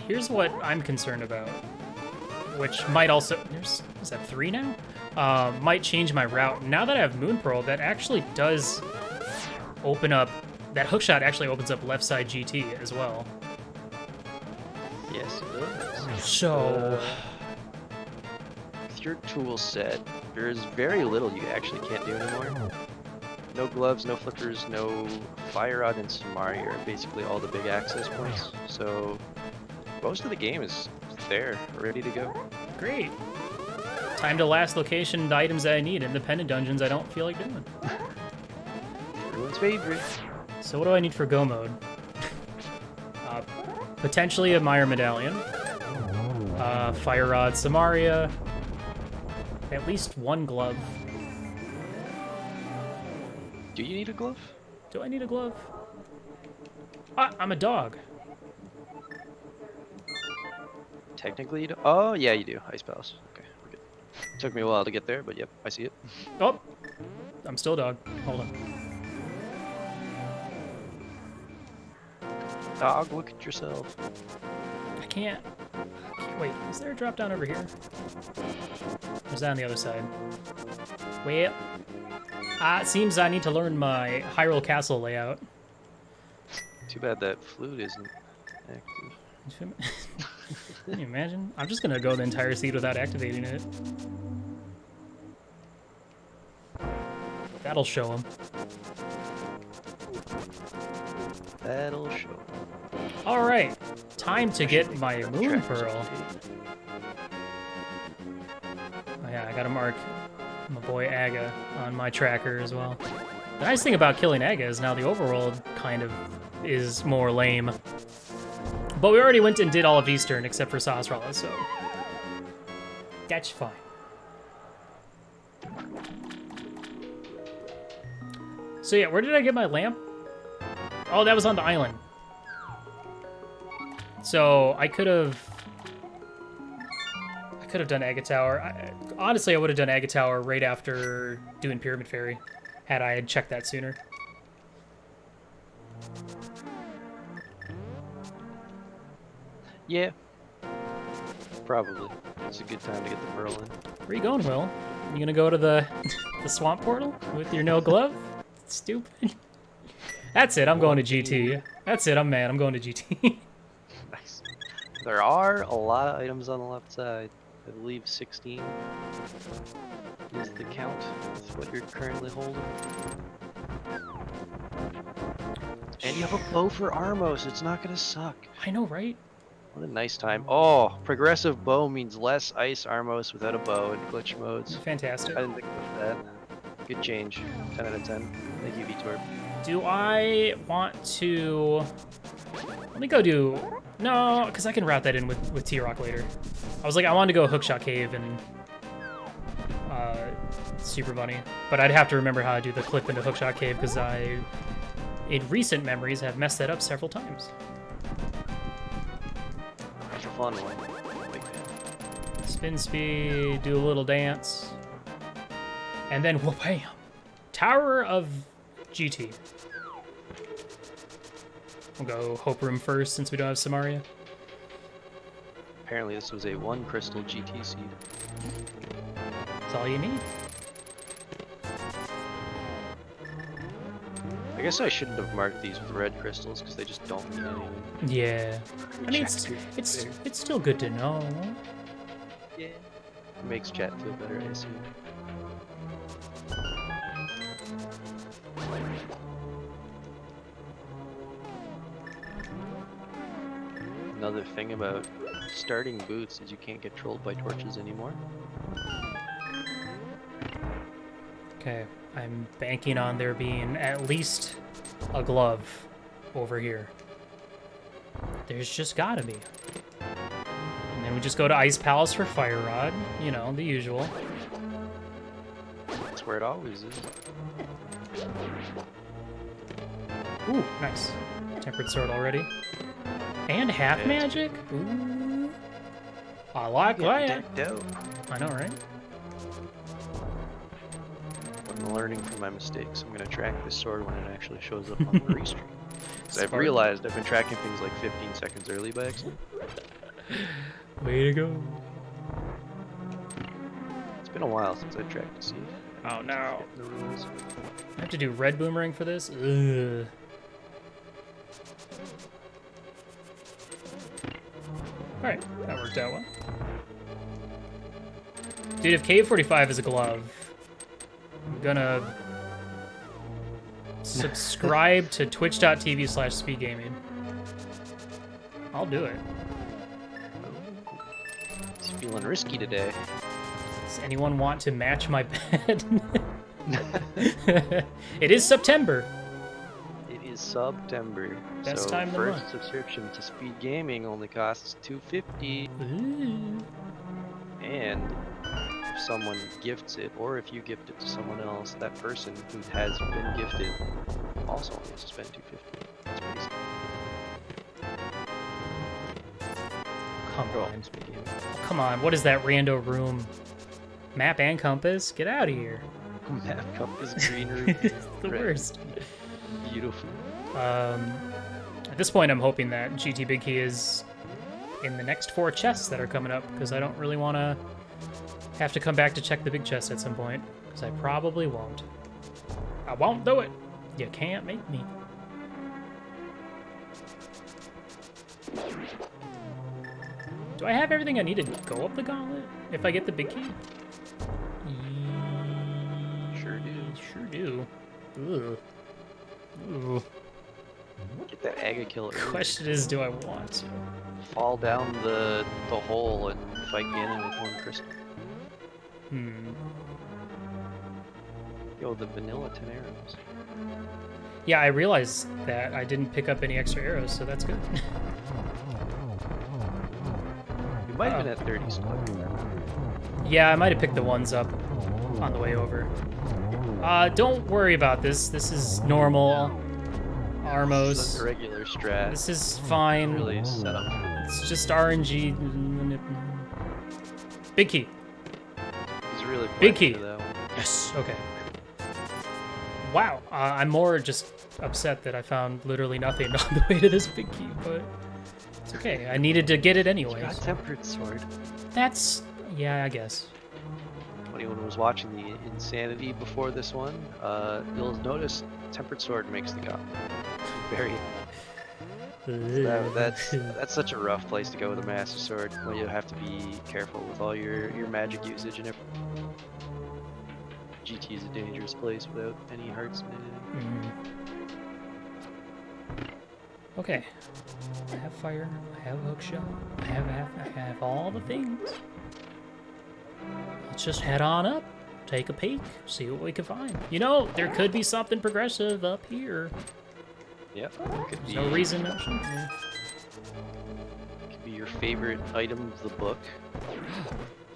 Here's what I'm concerned about, which might also... Is that 3 now? Might change my route. Now that I have Moon Pearl, that actually does open up... That hookshot actually opens up left side GT as well. Yes, it does. So... With your tool set, there's very little you actually can't do anymore. No gloves, no flippers, no fire rod, and Samaria are basically all the big access points. So most of the game is there, ready to go. Great. Time to last location the items that I need. Independent dungeons I don't feel like doing. Everyone's favorite. So what do I need for go mode? Potentially a Meyer Medallion. Fire Rod, Samaria. At least one glove. Do you need a glove? Do I need a glove? Ah, I'm a dog. Technically you do. Oh, yeah, you do. Ice Palace. Okay, we're good. Took me a while to get there, but yep, I see it. Oh, I'm still a dog. Hold on. Dog, look at yourself. I can't. Wait, is there a drop down over here? Or is that on the other side? Well, it seems I need to learn my Hyrule Castle layout. Too bad that flute isn't active. Can you imagine? I'm just gonna go the entire seed without activating it. That'll show him. That'll show. All right, time to get my Moon Pearl. Oh yeah, I gotta mark my boy Aga on my tracker as well. The nice thing about killing Aga is now the overworld kind of is more lame. But we already went and did all of Eastern except for Sasrala, so that's fine. So yeah, where did I get my lamp? Oh, that was on the island. So I could have done Aga Tower. Honestly, I would have done Aga Tower right after doing Pyramid Fairy, had I had checked that sooner. Yeah. Probably. It's a good time to get the pearl in. Where are you going, Will? You gonna go to the the swamp portal with your no glove? Stupid. That's it. I'm going to GT. That's it. I'm mad. I'm going to GT. Nice. There are a lot of items on the left side. I believe 16 is the count with what you're currently holding. And you have a bow for Armo, so it's not gonna suck. I know, right? What a nice time. Oh, progressive bow means less ice Armos without a bow in glitch modes. Fantastic. I didn't think about that. Good change. 10 out of 10. Thank you, Vitor. Do I want to... Let me go do... No, because I can route that in with T-Rock later. I was like, I wanted to go Hookshot Cave and Super Bunny, but I'd have to remember how to do the clip into Hookshot Cave because I, in recent memories, have messed that up several times. It's a fun one. Big fan. Spin speed, do a little dance, and then wha-bam! Tower of GT. We'll go Hope Room first since we don't have Samaria. Apparently this was a 1 crystal GT seed. That's all you need. I guess I shouldn't have marked these with red crystals because they just don't mean anything. Yeah. I mean, it's still good to know. Yeah. It makes chat feel better, I assume. Another thing about starting boots is you can't get trolled by torches anymore. Okay, I'm banking on there being at least a glove over here. There's just gotta be. And then we just go to Ice Palace for Fire Rod. You know, the usual. That's where it always is. Ooh, nice. Tempered Sword already. And half Yeah, magic? Ooh. I like that. Decked out. I know, right? I'm learning from my mistakes. I'm gonna track this sword when it actually shows up on the restream. I've realized I've been tracking things like 15 seconds early by accident. Way to go. It's been a while since I tracked to see. Oh no. The rules. I have to do red boomerang for this? Ugh. Alright, that worked out well. Dude, if K45 is a glove, I'm gonna subscribe to twitch.tv/SpeedGaming. I'll do it. It's feeling risky today. Does anyone want to match my bed? It is September. It is September. Best so time of the first month. subscription to SpeedGaming only costs $2.50. Ooh. And if someone gifts it, or if you gift it to someone else, that person who has been gifted also only has to spend $2.50. That's pretty simple. Come Oh, on. SpeedGaming. Come on, what is that rando room? Map and compass? Get out of here. Map compass greener. It's the worst. Beautiful. At this point, I'm hoping that GT Big Key is in the next 4 chests that are coming up, because I don't really want to have to come back to check the big chest at some point, because I probably won't. I won't do it. You can't make me. Do I have everything I need to go up the gauntlet if I get the big key? Sure do. Sure do. Ugh. Ooh. Get that Aga kill early. Question is, do I want to? Fall down the hole and fight Ganon with 1 crystal. Yo, the vanilla 10 arrows. Yeah, I realized that I didn't pick up any extra arrows, so that's good. You might have been at 30 still. Yeah, I might have picked the ones up on the way over. Don't worry about this. This is normal. Armos. This is a regular strat. This is fine. Really set up. It's just RNG. Big key. He's really Big playing key. for that one. Yes. Okay. Wow. I'm more just upset that I found literally nothing on the way to this big key, but it's okay. I needed to get it You anyways. got tempered sword. That's... yeah, I guess. If anyone was watching the Insanity before this one, you'll notice tempered sword makes the gauntlet very. That's such a rough place to go with a master sword. Well, you have to be careful with all your magic usage and everything. GT is a dangerous place without any hearts in it. Okay. I have fire. I have hook shot. I have all the things. Let's just head on up, take a peek, see what we can find. You know, there could be something progressive up here. Yep. Could There's be, no reason no shouldn't be. Could be your favorite item of the book.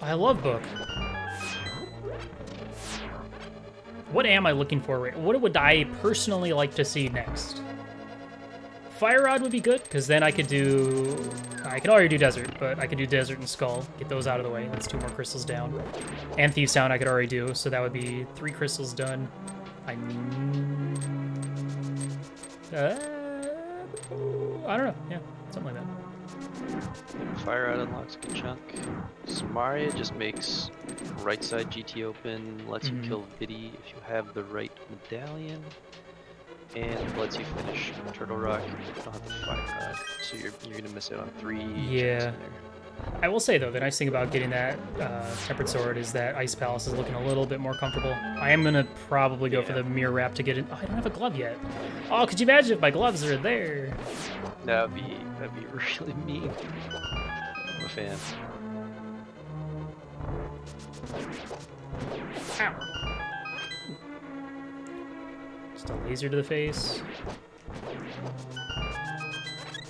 I love book. What am I looking for? What would I personally like to see next? Fire Rod would be good, because then I could do... I can already do Desert, but I could do Desert and Skull. Get those out of the way. That's 2 more crystals down. And Thieves Town I could already do, so that would be 3 crystals done. I don't know. Yeah, something like that. Fire Rod unlocks a good chunk. Samaria just makes right side GT open, lets you kill Biddy if you have the right medallion, and lets you finish Turtle Rock. You don't have the Fire Rod, so you're gonna miss out on 3 Yeah. chunks in there. I will say, though, the nice thing about getting that Tempered Sword is that Ice Palace is looking a little bit more comfortable. I am going to probably go for the Mirror Wrap to get in. Oh, I don't have a glove yet. Oh, could you imagine if my gloves are there? That'd be really mean. I'm a fan. Ow. Just a laser to the face.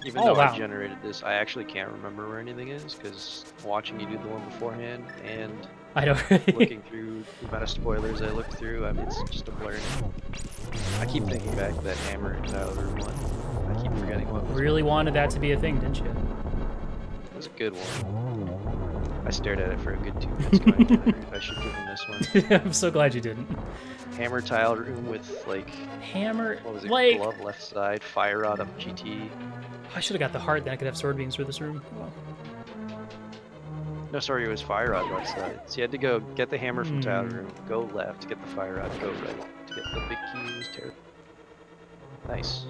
Even though I generated this, I actually can't remember where anything is, because watching you do the one beforehand and I don't looking through the amount of spoilers I looked through, I mean, it's just a blur now. I keep thinking back to that Hammer and Tyler one. I keep forgetting what was. Really wanted that to be a thing, didn't you? It was a good one. I stared at it for a good 2 minutes going together. I should give him this one. I'm so glad you didn't. Hammer tile room with like Hammer, what was it? like... Glove left side, fire rod up GT. I should have got the heart, then I could have sword beams for this room. Well, No, sorry, it was fire rod left side. So you had to go get the hammer from tile room, go left to get the fire rod, go right to get the big key. It was terrible. Nice.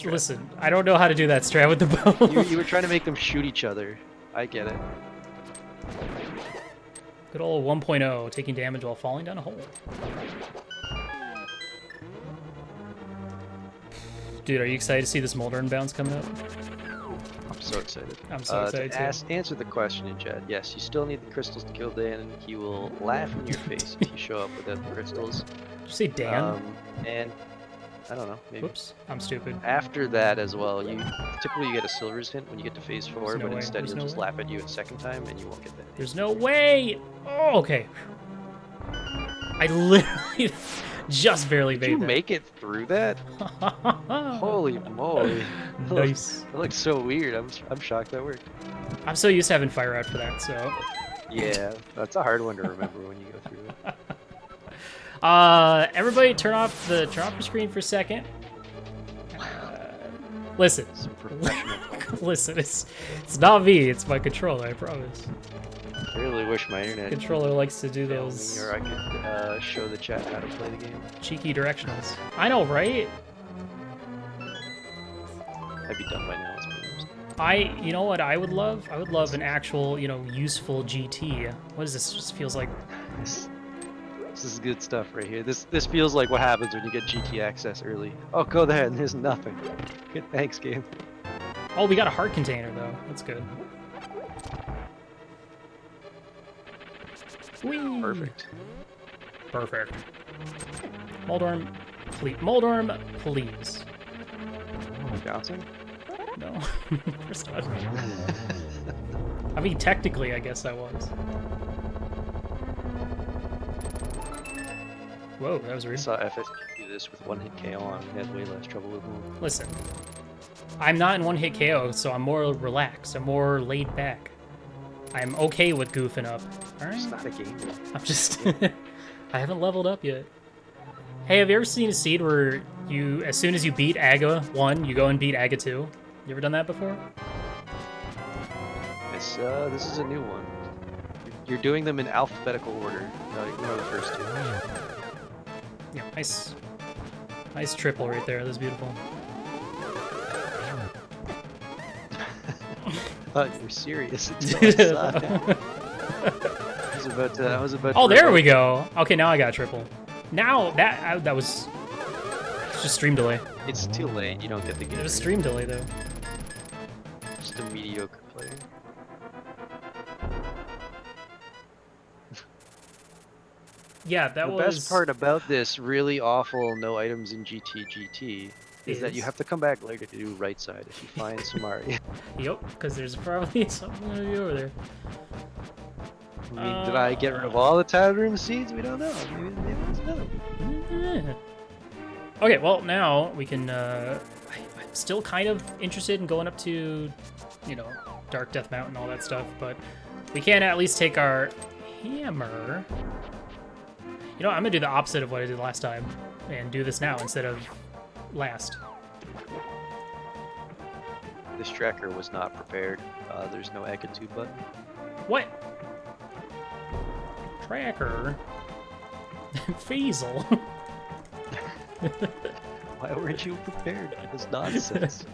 listen, I don't know how to do that strat with the bow. You were trying to make them shoot each other. I get it. Good old 1.0, taking damage while falling down a hole. Dude, are you excited to see this Molder Bounce coming up? I'm so excited. I'm so excited too. Answer the question in chat. Yes, you still need the crystals to kill Dan, and he will laugh in your face if you show up without the crystals. Did you say Dan? And I don't know. Maybe. Whoops, I'm stupid. After that as well, typically you get a silver's hint when you get to phase 4, There's no but way. instead There's he'll no just way. laugh at you a second time, and you won't get that. There's no way! Oh, okay. I literally just barely Did made you that. make it through that? Holy moly! Nice. That looks so weird. I'm shocked that worked. I'm so used to having fire out for that, so... Yeah, that's a hard one to remember when you go through it. Everybody turn off your screen for a second. Listen. Some professional. Listen, it's not me, it's my controller, I promise. I really wish my internet Controller likes to do failed those me, or I could show the chat how to play the game. cheeky directionals. I know, right? I'd be done by now. Let's be honest. You know what I would love? I would love an actual, useful GT. What is this? Just feels like... This is good stuff right here. This feels like what happens when you get GT access early. Oh, go there and there's nothing. Good, thanks, game. Oh, we got a heart container, though. That's good. Whee! Perfect. Perfect. Moldorm, please. Moldorm, please. Bouncing? No. Of course not. I mean, technically, I guess I was. Whoa, that was I rude. saw FSG do this with one hit KO on. He had way less trouble with him. Listen, I'm not in one hit KO, so I'm more relaxed. I'm more laid back. I'm okay with goofing up. All It's right. not a game. I'm just. I haven't leveled up yet. Hey, have you ever seen a seed where you, as soon as you beat Aga 1, you go and beat Aga 2? You ever done that before? This is a new one. You're doing them in alphabetical order. No, ignore the first two. Yeah, nice. Nice triple right there. That's beautiful. I thought you were serious until I saw it. I was about to Oh, there we go. Okay, now I got triple. Now that was it's just stream delay. It's too late. You don't get the game. It was stream delay though. Just a mediocre player. Yeah, that the was best part about this really awful no items in GT is that you have to come back later to do right side if you find Samari. Yep, because there's probably something gonna be over there. I mean, did I get rid of all the tile room seeds? We don't know. Maybe it's none. Okay, well now we can. I'm still kind of interested in going up to, Dark Death Mountain, all that stuff, but we can at least take our hammer. I'm gonna do the opposite of what I did last time and do this now instead of last. This tracker was not prepared. There's no Aga 2 button. What? Tracker? Feasel? Why weren't you prepared? That's nonsense.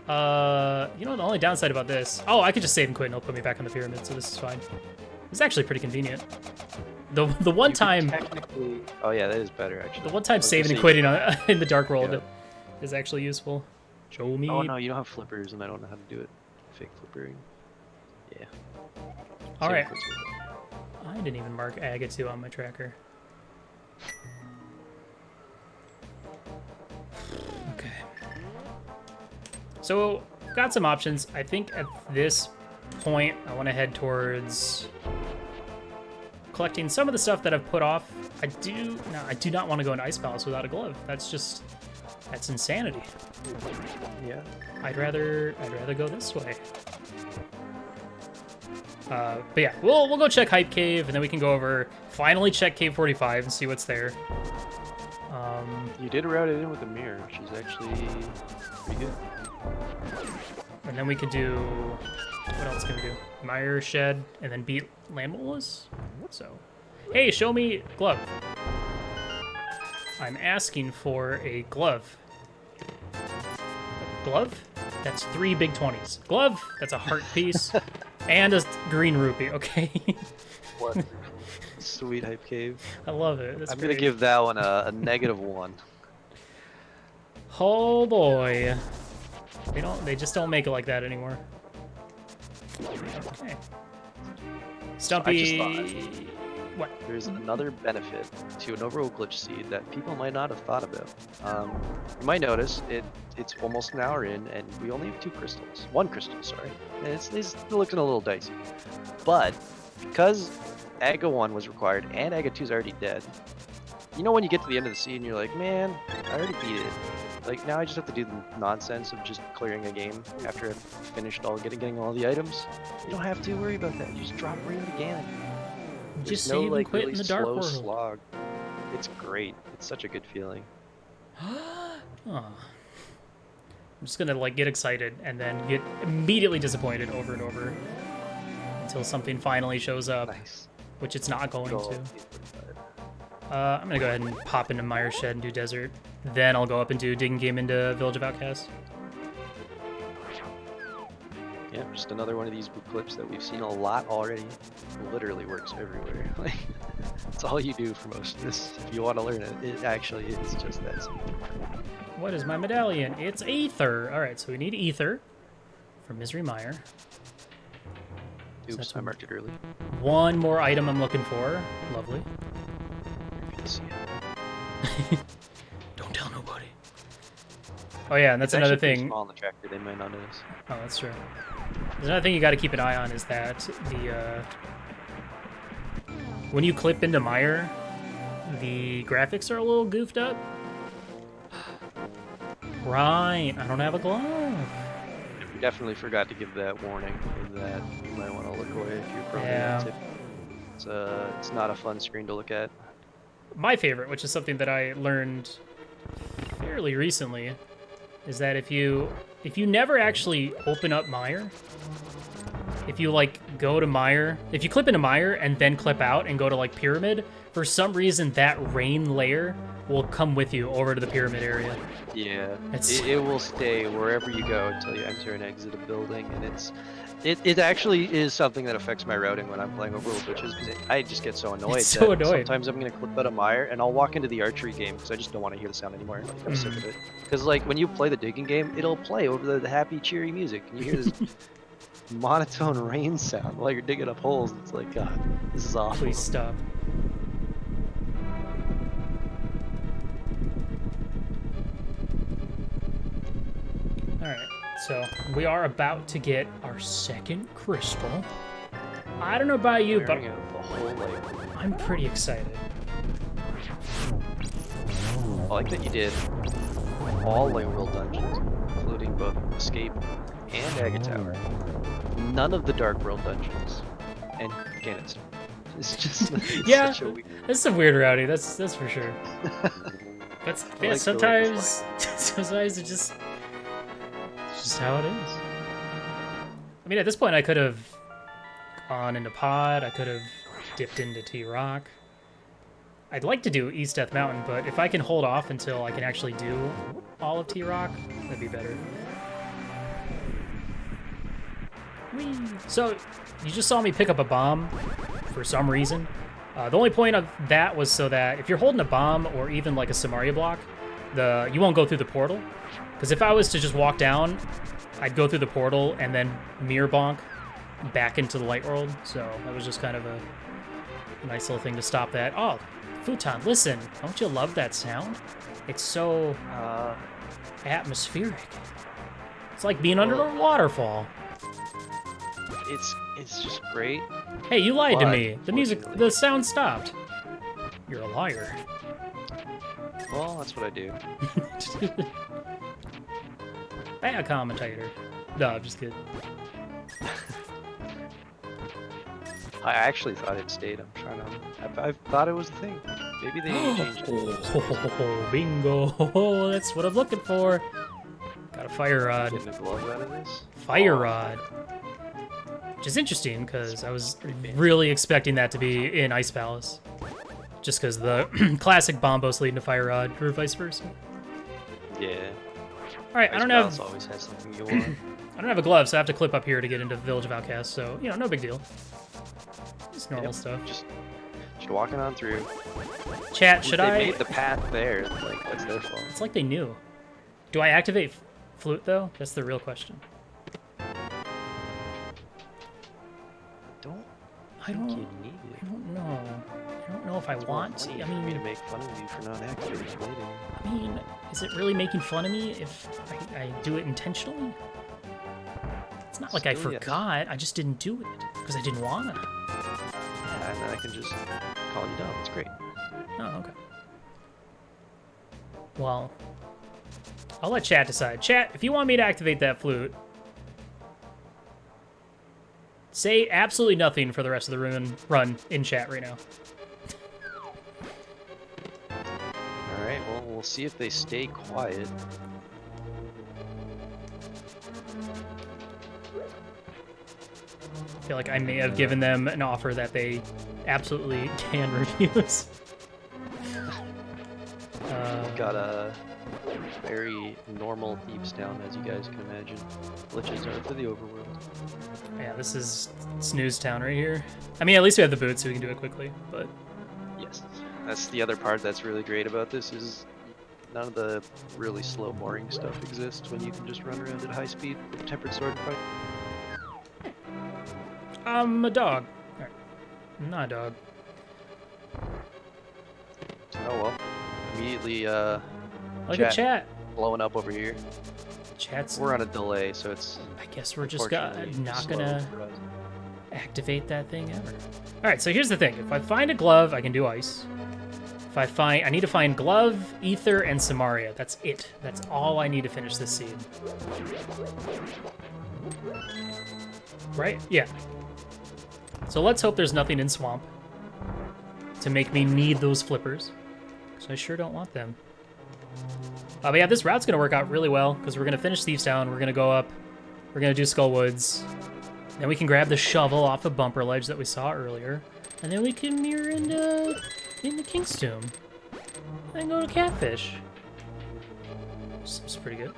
The only downside about this... Oh, I could just save and quit and it'll put me back on the pyramid, so this is fine. It's actually pretty convenient. The one time... Technically... Oh yeah, that is better actually. The one time saving and quitting in the Dark World is actually useful. Show me. Oh no, you don't have flippers and I don't know how to do it. Fake flippering. Yeah. Alright. I didn't even mark Aga 2 on my tracker. Okay. So, got some options. I think at this point, I want to head towards collecting some of the stuff that I've put off. I do not want to go into Ice Palace without a glove. That's insanity. Yeah. I'd rather go this way. But yeah, we'll go check Hype Cave, and then we can go over, finally check Cave 45 and see what's there. You did route it in with a mirror, which is actually pretty good. And then we could do, what else can we do? Mire Shed, and then beat Landmolas? So, hey, show me glove. I'm asking for a glove. Glove? That's 3 big 20s. Glove? That's a heart piece. And a green rupee, okay? What? Sweet Hype Cave. I love it. That's I'm great. gonna give that one a -1. Oh boy. They just don't make it like that anymore. Okay. Stumpy. I just thought What? there's another benefit to an Overworld glitch seed that people might not have thought about. You might notice it's almost an hour in, and we only have 2 crystals. 1 crystal, sorry. And it's looking a little dicey. But because Aga 1 was required and Aga 2 is already dead, you know when you get to the end of the seed and you're like, man, I already beat it. Like, now I just have to do the nonsense of just clearing a game after I've finished getting all the items. You don't have to worry about that. You just drop right into Ganon. Just There's no, save like, and quit really in the Dark slow World. slog. It's great. It's such a good feeling. Oh. I'm just gonna like get excited and then get immediately disappointed over and over until something finally shows up, Nice. which it's not going Go to. 845. I'm gonna go ahead and pop into Mire Shed and do Desert. Then I'll go up and do Digging Game into Village of Outcasts. Yeah, just another one of these boot clips that we've seen a lot already. It literally works everywhere. Like, it's all you do for most of this. If you want to learn it, it actually is just that simple. What is my medallion? It's Aether. All right, so we need Ether for Misery Mire. Oops, I marked it early. One more item I'm looking for. Lovely. You can see it. Don't tell nobody. Oh yeah, and that's It's another actually pretty thing. small on the tractor, they might not notice. Oh, that's true. There's another thing you got to keep an eye on is that the when you clip into Mire, the graphics are a little goofed up. Right, I don't have a glove. We definitely forgot to give that warning that you might want to look away if you're prone Yeah. to tip. It's not a fun screen to look at. My favorite, which is something that I learned fairly recently, is that if you never actually open up Mire, if you like go to Mire, if you clip into Mire and then clip out and go to like Pyramid, for some reason that rain layer will come with you over to the Pyramid area. Yeah, It's- it will stay wherever you go until you enter and exit a building, and it actually is something that affects my routing when I'm playing Overworld glitches, because I just get so annoyed. It's so that annoyed. Sometimes I'm gonna clip out a Mire and I'll walk into the archery game because I just don't want to hear the sound anymore. Like, I'm sick of it. Because like when you play the digging game, it'll play over the happy, cheery music, and you hear this monotone rain sound while you're digging up holes. It's like, God, this is awful. Please stop. Alright, so we are about to get our second crystal. I don't know about you, but Clearing out the whole like. I'm pretty excited. I like that you did all Overworld dungeons, including both Escape and Aga Tower. None of the Dark World dungeons, and Ganon Stone. It's just it's Yeah. such a weird. That's some weird routing, that's for sure. But I yeah, like the way sometimes it's just how it is. I mean, at this point, I could have gone into Pod. I could have dipped into T-Rock. I'd like to do East Death Mountain, but if I can hold off until I can actually do all of T-Rock, that'd be better. Whee! So, you just saw me pick up a bomb for some reason. The only point of that was so that if you're holding a bomb or even like a Samaria block, you won't go through the portal. Because if I was to just walk down, I'd go through the portal and then mirror bonk back into the light world. So that was just kind of a nice little thing to stop that. Oh, Fouton, listen, don't you love that sound? It's so atmospheric. It's like being under a waterfall. It's just great. Hey, you lied to But, me. The sound stopped. You're a liar. Well, that's what I do. Bad commentator. No, I'm just kidding. I actually thought it stayed. I'm trying to. I thought it was the thing. Maybe they changed it. Oh, bingo! That's what I'm looking for. Got a fire rod. Getting a glove out of this. Fire rod. Which is interesting because I was really expecting that to be in Ice Palace. Just because the classic bombos leading to fire rod, or vice versa. Yeah. All right, I don't have. Always has something you want. I don't have a glove, so I have to clip up here to get into the Village of Outcasts. So no big deal. It's normal stuff. Just walking on through. Chat, should I? They made the path there. Like that's their fault. It's like they knew. Do I activate flute though? That's the real question. I don't You need it. I don't know. I don't know if I want to. I For me to mean, make fun of you for not activating it later. I mean, is it really making fun of me if I do it intentionally? It's not like I Still, yes. forgot. I just didn't do it because I didn't wanna. Yeah, and then I can just call you dumb. It's great. Oh, okay. Well, I'll let chat decide. Chat, if you want me to activate that flute, say absolutely nothing for the rest of the run in chat right now. Alright, well, we'll see if they stay quiet. I feel like I may have given them an offer that they absolutely can refuse. Got a very normal Thieves Town, as you guys can imagine. Glitches are for the overworld. Yeah, this is Snooze Town right here. I mean, at least we have the boots, so we can do it quickly, but... Yes, that's the other part that's really great about this is none of the really slow, boring stuff exists when you can just run around at high speed with a tempered sword and fight. I'm a dog. Alright. I'm not a dog. Oh well. Immediately, Look at chat. blowing up over here. Chat's... We're on a delay, so it's... I guess we're just unfortunately not slow gonna for us. activate that thing ever. Alright, so here's the thing. If I find a glove, I can do ice. If I need to find glove, ether, and Samaria. That's it. That's all I need to finish this seed. Right? Yeah. So let's hope there's nothing in swamp to make me need those flippers. Because I sure don't want them. But yeah, this route's going to work out really well because we're going to finish Thieves Town. We're going to go up. We're going to do Skull Woods. Then we can grab the shovel off the bumper ledge that we saw earlier. And then we can mirror into King's Tomb. And go to Catfish. Seems pretty good.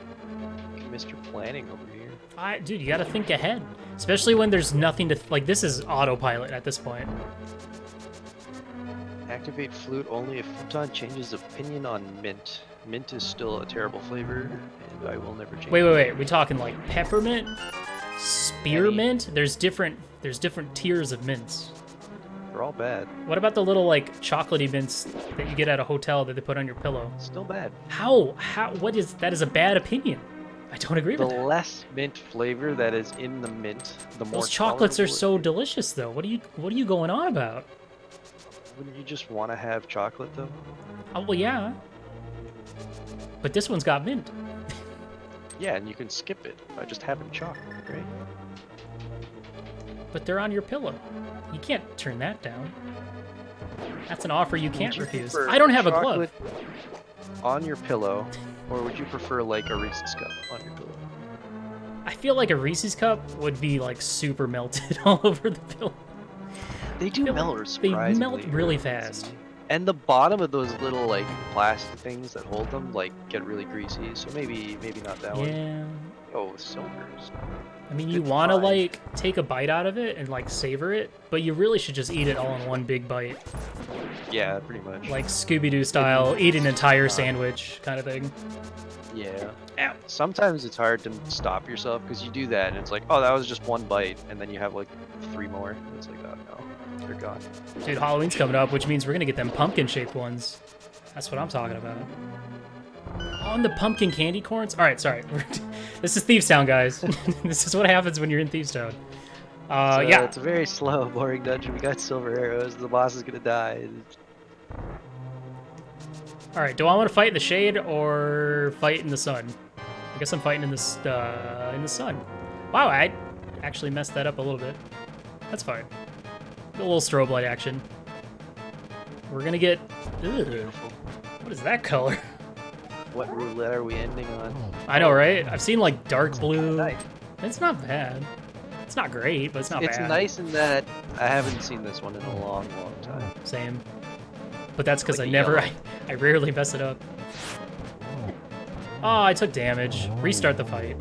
Mr. Planning over here. Dude, you gotta think ahead. Especially when there's nothing to... Like, this is autopilot at this point. Activate flute only if Fouton changes opinion on mint. Mint is still a terrible flavor, and I will never change Wait. We talking, like, peppermint? Spearmint? There's different tiers of mints. They're all bad. What about the little, like, chocolatey mints that you get at a hotel that they put on your pillow? Still bad. How? That is a bad opinion. I don't agree with The that. less mint flavor that is in the mint, the more Those chocolates are tolerable so it delicious, though. What are you going on about? is. Wouldn't you just want to have chocolate, though? Oh, well, yeah. But this one's got mint. Yeah, and you can skip it by just having chocolate, right? But they're on your pillow. You can't turn that down. That's an offer you can't Would you refuse. prefer I don't have a chocolate glove. on your pillow, or would you prefer like a Reese's cup on your pillow? I feel like a Reese's cup would be like super melted all over the pillow. They do feel like melt they surprisingly. melt really fast. And the bottom of those little like plastic things that hold them like get really greasy. So maybe not that one. Yeah. Oh, silvers. I mean, you Good want to find. like take a bite out of it and like savor it, but you really should just eat it all in one big bite. Yeah, pretty much. Like Scooby-Doo style, eat an entire sandwich kind of thing. Yeah. Ow. Sometimes it's hard to stop yourself because you do that and it's like, oh, that was just one bite, and then you have like 3 more. And it's like, oh no, they're gone. Dude, Halloween's coming up, which means we're gonna get them pumpkin-shaped ones. That's what I'm talking about. Oh, and the pumpkin candy corns? Alright, sorry. This is Thieves Town, guys. This is what happens when you're in Thieves Town. Yeah. It's a very slow, boring dungeon. We got silver arrows. The boss is gonna die. Alright, do I want to fight in the shade or fight in the sun? I guess I'm fighting in the sun. Wow, I actually messed that up a little bit. That's fine. A little strobe light action. We're gonna get... Ugh, Beautiful. what is that color? What roulette are we ending on? I know, right? I've seen like dark blue. Nice. It's not bad. It's not great, but it's not It's bad. nice in that I haven't seen this one in a long, long time. Same. But that's because Like I a never, yellow. I rarely mess it up. Oh, I took damage. Restart the fight.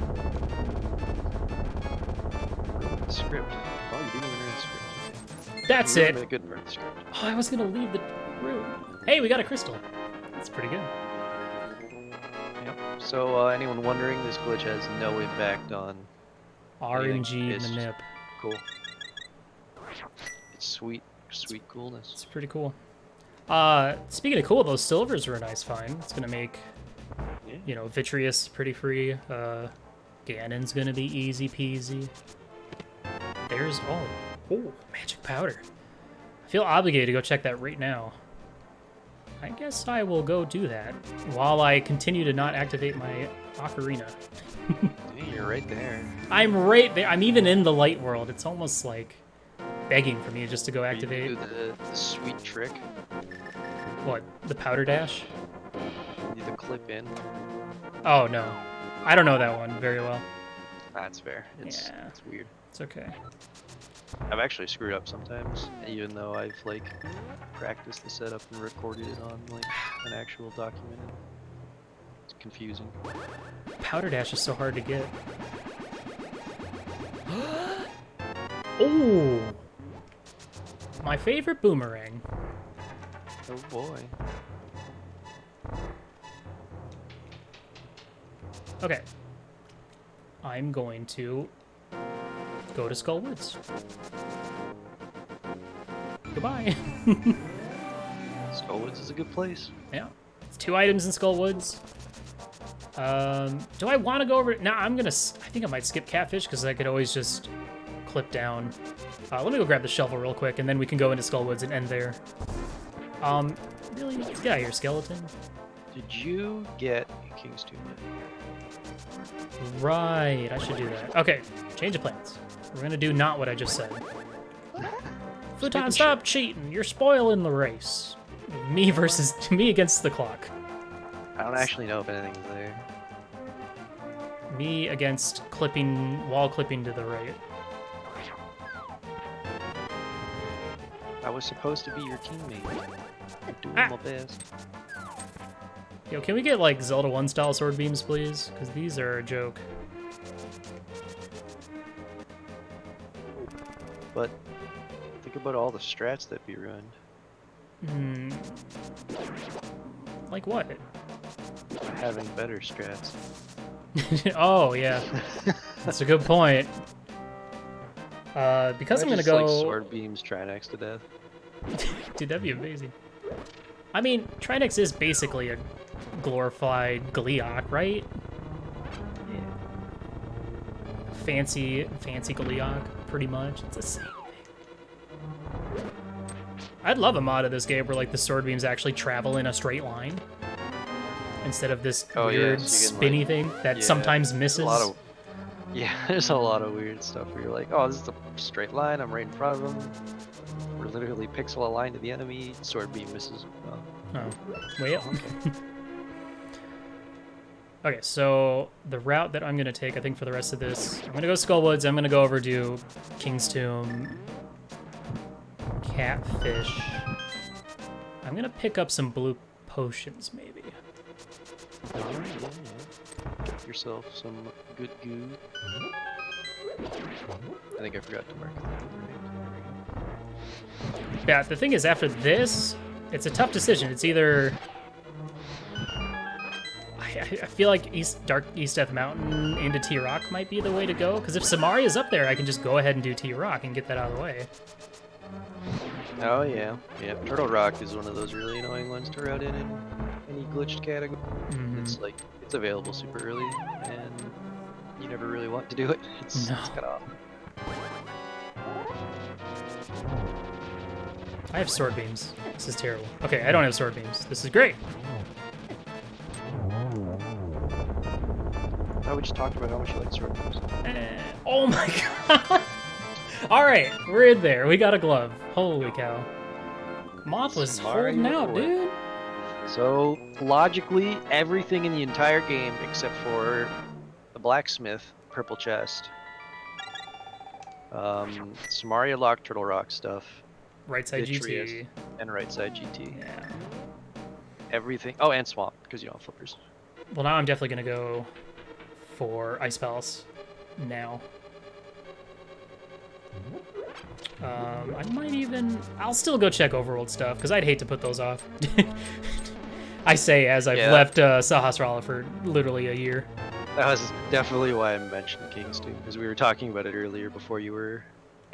The script. Oh, you didn't even read the script. That's You it. really good part of the script. Oh, I was gonna leave the room. Hey, we got a crystal. That's pretty good. Yep. So, anyone wondering, this glitch has no impact on RNG It's manip. cool. It's sweet, sweet coolness. It's pretty cool. Speaking of cool, those silvers were a nice find. It's gonna make, Yeah. you know, Vitreous pretty free. Ganon's gonna be easy peasy. There's oh, magic powder. I feel obligated to go check that right now. I guess I will go do that while I continue to not activate my ocarina. Yeah, you're right there. I'm right there. I'm even in the light world. It's almost like begging for me just to go You activate. do the sweet trick. What? The powder dash? You do the clip in. Oh no, I don't know that one very well. That's fair. It's Yeah. it's weird. It's okay. I've actually screwed up sometimes, even though I've like practiced the setup and recorded it on like an actual document. It's confusing. Powder dash is so hard to get. Oh, my favorite boomerang. Oh boy. Okay, I'm going to go to Skull Woods. Goodbye. Skullwoods is a good place. Yeah, it's 2 items in Skull Woods. Do I want to go over it? No, I'm gonna. I think I might skip Catfish because I could always just clip down. Let me go grab the shovel real quick, and then we can go into Skull Woods and end there. Really? Get out of here, skeleton. Did you get King's Tomb yet? Right, I should do that. Okay, change of plans. We're gonna do not what I just said. Fouton, stop cheating! You're spoiling the race. Me against the clock. I don't actually know if anything's there. Me against wall clipping to the right. I was supposed to be your teammate. I'm doing Ah. my best. Yo, can we get like Zelda 1 style sword beams, please? Because these are a joke. But think about all the strats that be ruined. Hmm. Like what? Having better strats. Oh yeah, that's a good point. Because I'm gonna Just, like, go. sword beams Trinex to death. Dude, that'd be amazing. I mean, Trinex is basically a glorified Gleeok, right? Yeah. Fancy Gleeok, pretty much. It's the same thing. I'd love a mod of this game where like the sword beams actually travel in a straight line instead of this Oh, yeah, weird so you can, spinny like- thing that yeah, sometimes there's misses. a lot of- Yeah, there's a lot of weird stuff where you're like, oh, this is a straight line, I'm right in front of them. We're literally pixel aligned to the enemy, sword beam misses. Oh. Oh, way up. Okay, so the route that I'm going to take, I think, for the rest of this, I'm going to go Skull Woods, I'm going to go over to King's Tomb, Catfish. I'm going to pick up some blue potions, maybe. Oh, yeah. Get yourself some good goo. I think I forgot to mark that. Yeah, the thing is, after this, it's a tough decision. It's either... I feel like Dark East Death Mountain into T-Rock might be the way to go, because if Samaria's up there, I can just go ahead and do T-Rock and get that out of the way. Oh yeah, yeah. Turtle Rock is one of those really annoying ones to route in any glitched category. Mhm. It's like it's available super early, and you never really want to do it. It's No. cut off. I have sword beams. This is terrible. Okay, I don't have sword beams. This is great. I thought we just talked about how much you like sword beams. Oh my god! All right, we're in there. We got a glove. Holy cow. Moth was holding Mario out, away. dude. So, logically, everything in the entire game except for the blacksmith, purple chest, some Mario Lock, Turtle Rock stuff, Right side Vitreous, GT. and right side GT. Yeah. Everything. Oh, and Swamp, because you don't have flippers. Well, now I'm definitely going to go for Ice Palace now. I might even... I'll still go check Overworld stuff, because I'd hate to put those off. I say as I've left Sahasrara for literally a year. That was definitely why I mentioned Kings too, because we were talking about it earlier before you were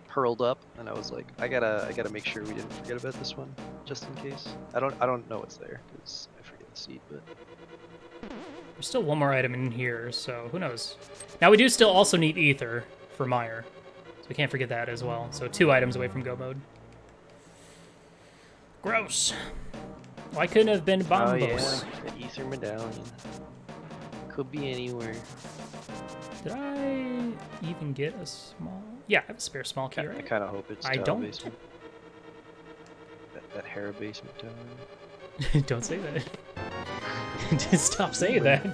hurled up, and I was like, I gotta make sure we didn't forget about this one, just in case. I don't know what's there, because I forget the seed, but... There's still one more item in here, so who knows. Now we do still also need Ether for Meyer, so we can't forget that as well. So 2 items away from Go Mode. Gross. Why couldn't it have been Bombos? Oh yeah, the Ether Medallion. Could be anywhere. Did I even get a small... Yeah, I have a spare small key, I right? kind of hope it's I Tower don't. Basement. That Hera basement tower. Don't say that. Just stop saying that.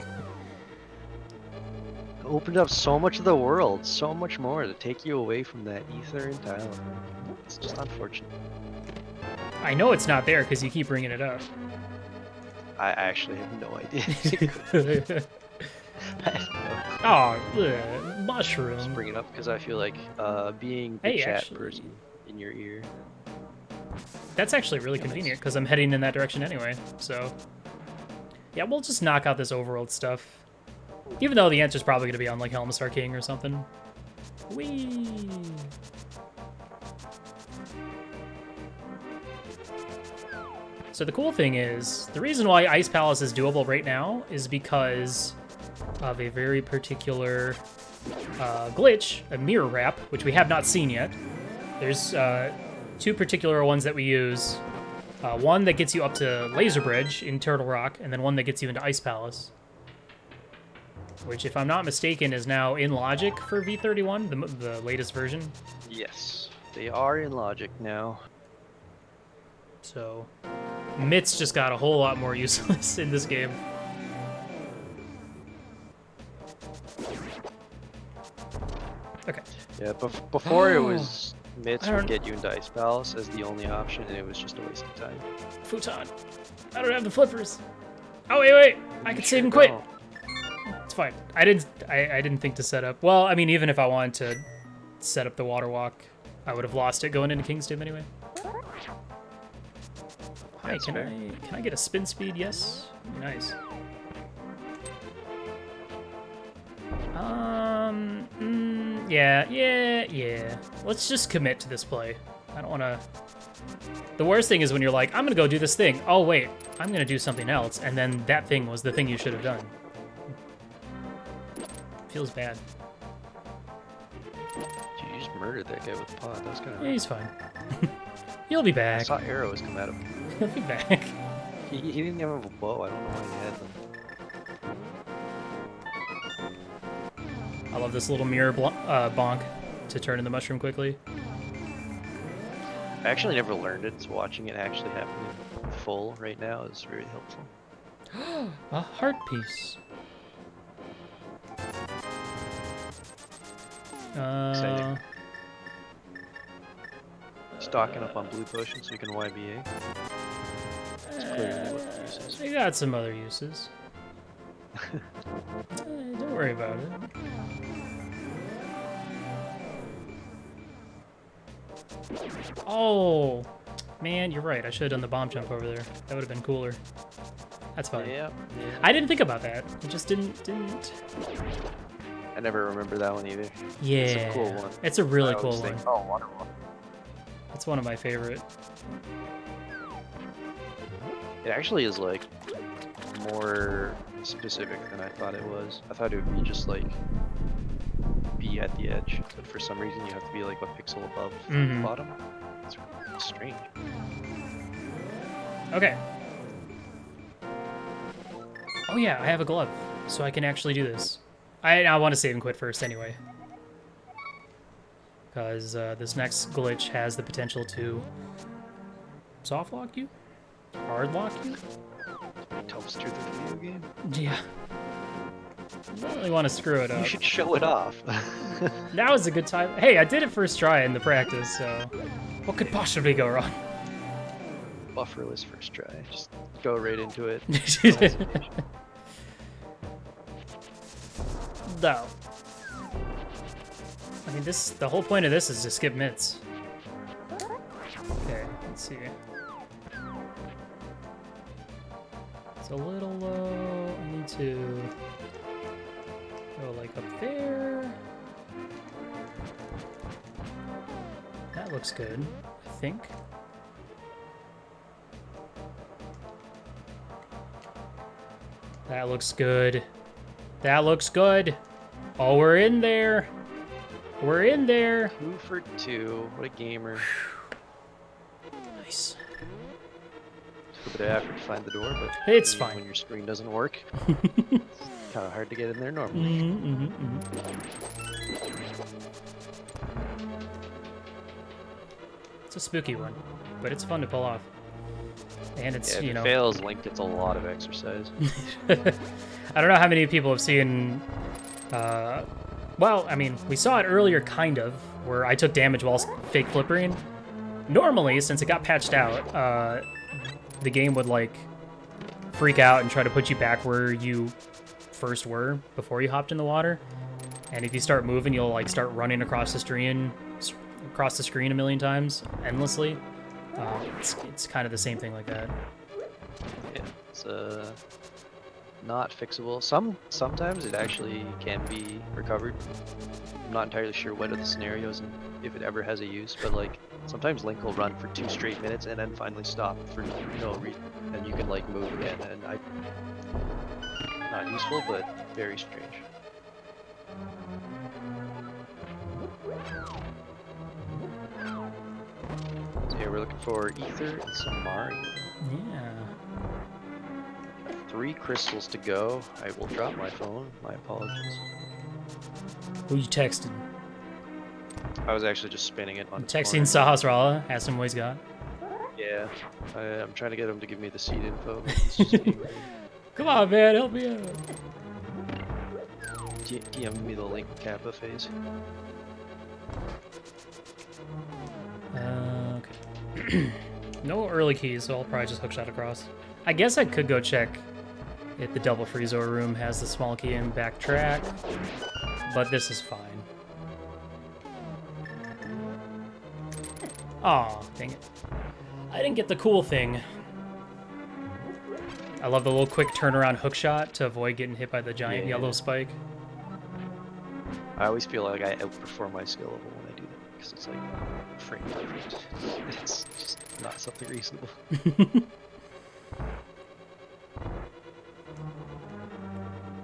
Opened up so much of the world, so much more to take you away from that Ether and Tower. It's just unfortunate. I know it's not there because you keep bringing it up. I actually have no idea. Oh, Just mushroom. bring it up because I feel like being the chat person in your ear. That's actually really convenient because I'm heading in that direction anyway. So, yeah, we'll just knock out this Overworld stuff. Even though the answer's probably going to be on like Helmisar King or something. Whee! So the cool thing is, the reason why Ice Palace is doable right now is because of a very particular glitch, a mirror wrap, which we have not seen yet. There's 2 particular ones that we use. One that gets you up to Laser Bridge in Turtle Rock, and then one that gets you into Ice Palace. Which, if I'm not mistaken, is now in Logic for V31, the latest version. Yes, they are in Logic now. So, Mitts just got a whole lot more useless in this game. Okay. Yeah, before it was Mitts would get you into Ice Palace as the only option, and it was just a waste of time. Fouton. I don't have the flippers. Oh, wait. I could save and quit. No. It's fine. I didn't think to set up. Well, I mean, even if I wanted to set up the water walk, I would have lost it going into Kingdom anyway. Hi, can I get a spin speed? Yes. Nice. Yeah. Let's just commit to this play. I don't want to... The worst thing is when you're like, I'm going to go do this thing. Oh, wait, I'm going to do something else. And then that thing was the thing you should have done. Feels bad. Dude, you just murdered that guy with the pot. That was kind of... Yeah, he's fine. He'll be back. I saw arrows come at him. He'll be back. He didn't have a bow. I don't know why he had them. I love this little mirror bonk to turn in the mushroom quickly. I actually never learned it, so watching it actually happen in full right now is very helpful. A heart piece. Exciting. Stocking up on blue potions so you can YBA. It's clearly what the use is. They got some other uses. Don't worry about it. Oh, man, you're right. I should have done the bomb jump over there. That would have been cooler. That's fine. Yeah. I didn't think about that. It just didn't. I never remember that one either. Yeah. It's a cool one. It's a really I cool always one. think, oh, water one. It's one of my favorite. It actually is like more specific than I thought it was. I thought it would be just like be at the edge, but for some reason you have to be like a pixel above the bottom. It's really strange. Okay. Oh yeah, I have a glove, so I can actually do this. I want to save and quit first anyway. because this next glitch has the potential to soft lock you, hard lock you. Tells truth of the video game. Yeah. I don't really want to screw it up. You should show it off. That was a good time. Hey, I did it first try in the practice, so what could possibly go wrong? Bufferless first try. Just go right into it. No. I mean, the whole point of this is to skip mitts. Okay, let's see. It's a little low. I need to go like up there. That looks good, I think. That looks good. That looks good. Oh, we're in there. We're in there. 2 for 2. What a gamer. Nice. Took a bit of effort to find the door, but It's fine. when your screen doesn't work, it's kind of hard to get in there normally. It's a spooky one, but it's fun to pull off. And it's, Yeah, if you it know... fails, Link gets a lot of exercise. I don't know how many people have seen... well, I mean, we saw it earlier, kind of, where I took damage while fake flippering. Normally, since it got patched out, the game would, like, freak out and try to put you back where you first were before you hopped in the water. And if you start moving, you'll, like, start running across the screen a million times, endlessly. It's kind of the same thing like that. Yeah, it's not fixable. Sometimes it actually can be recovered. I'm not entirely sure what are the scenarios and if it ever has a use, but like sometimes Link will run for 2 straight minutes and then finally stop for no reason, and you can like move again. And not useful, but very strange. So here we're looking for Ether and some Mario. Yeah. 3 crystals to go. I will drop my phone. My apologies. Who you texting? I was actually just spinning it on Texting Sahasrara, ask him what he's got. Yeah, I'm trying to get him to give me the seed info. But it's just being ready. Come on, man, help me out. DM me the Link Kappa phase. Okay. No early keys, so I'll probably just hookshot across. I guess I could go check if the double Freezer room has the small key and backtrack, but this is fine. Aw, dang it. I didn't get the cool thing. I love the little quick turnaround hookshot to avoid getting hit by the giant yellow spike. I always feel like I outperform my skill level when I do that, because it's like frame perfect. It's just not something reasonable.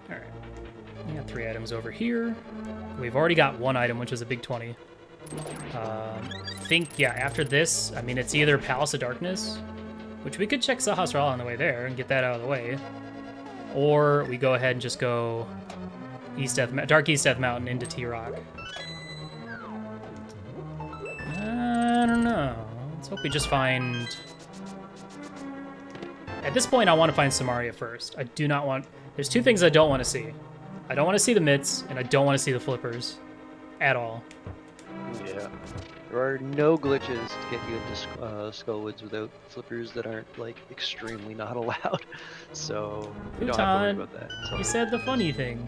Alright. We got 3 items over here. We've already got 1 item, which is a big 20. I think, yeah, after this, I mean, it's either Palace of Darkness, which we could check Sahasrara on the way there and get that out of the way, or we go ahead and just go Dark East Death Mountain into T-Rock. I don't know. Let's hope we just find... At this point, I want to find Samaria first. I do not want... There's 2 things I don't want to see. I don't want to see the mitts, and I don't want to see the flippers. At all. Yeah. There are no glitches to get you into Skullwoods without flippers that aren't, like, extremely not allowed. So, you don't have to worry about that. You said the funny thing.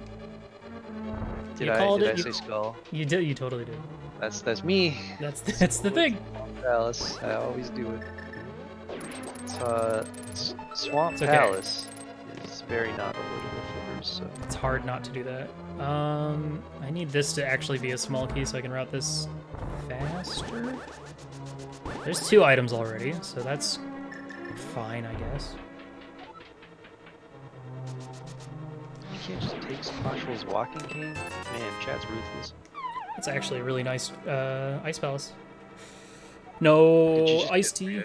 Did I say skull? You did. You totally did. That's me. That's the thing. Palace. I always do it. Swamp It's okay. Palace is very not avoidable flippers, so... It's hard not to do that. I need this to actually be a small key so I can route this faster. There's 2 items already, so that's fine, I guess. You can't just take Squashwell's walking cane? Man, Chad's ruthless. It's actually a really nice ice palace. No iced tea.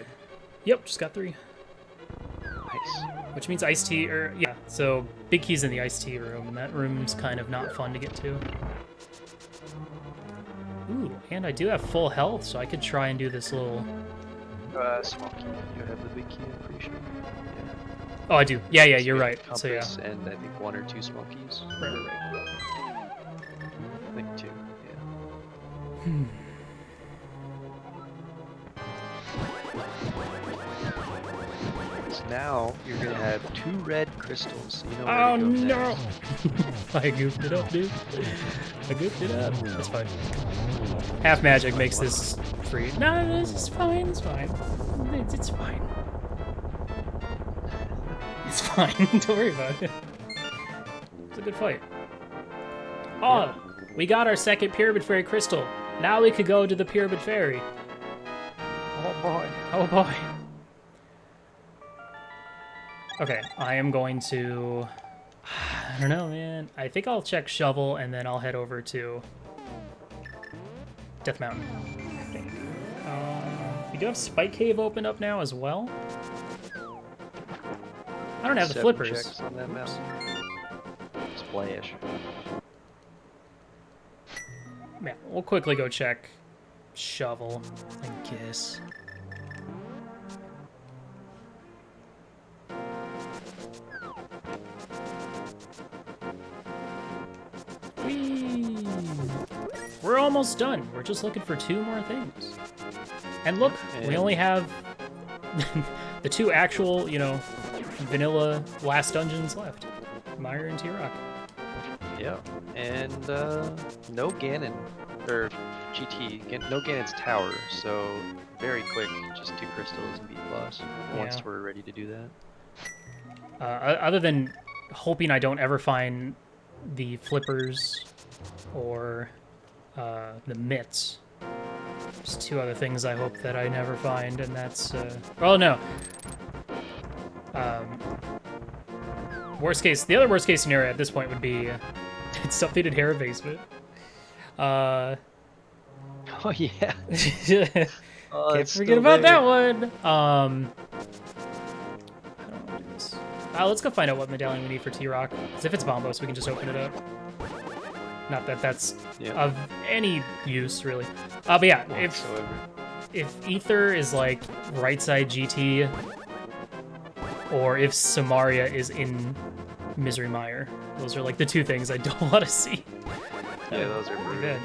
Yep, just got 3. Nice. Which means iced tea, or yeah, so big key's in the iced tea room, and that room's kind of not fun to get to. Ooh, and I do have full health, so I could try and do this little... Small key. You have the big key, I'm pretty sure. Yeah. Oh, I do. Yeah, yeah, So you're you have right. Compass So, yeah. and I think 1 or 2 small keys. Right. I think 2, yeah. Hmm. So now you're gonna have 2 red crystals. So you know where Oh, to go no! next. I goofed it up, dude. I goofed it up. That's fine. Half magic makes this free. No, this is fine. It's fine. It's fine. It's fine. Don't worry about it. It's a good fight. Oh, we got our second Pyramid Fairy crystal. Now we could go to the Pyramid Fairy. Oh boy. Oh boy. Okay, I am going to... I don't know, man. I think I'll check Shovel, and then I'll head over to Death Mountain, I think. We do have Spike Cave open up now as well. I don't have the 7 flippers. checks on that map. Splash. Yeah, we'll quickly go check Shovel, I guess. Whee! We're almost done. We're just looking for 2 more things. And look, we only have the 2 actual, you know, vanilla last dungeons left. Mire and T-Rock. Yeah, and no Ganon, or GT, no Ganon's tower, so very quick, just 2 crystals and beat the boss, once we're ready to do that. Other than hoping I don't ever find the flippers or the mitts. There's 2 other things I hope that I never find, and that's, well, no. The other worst case scenario at this point would be it's something in Hera Basement. Oh yeah. Can't forget about that one. I don't want to do this. Let's go find out what medallion we need for T-Rock. Because if it's Bombos, we can just open it up. Not that that's of any use, really. But yeah, if Ether is like right side GT, or if Samaria is in Misery Mire, those are like the 2 things I don't want to see. Yeah, those are pretty bad.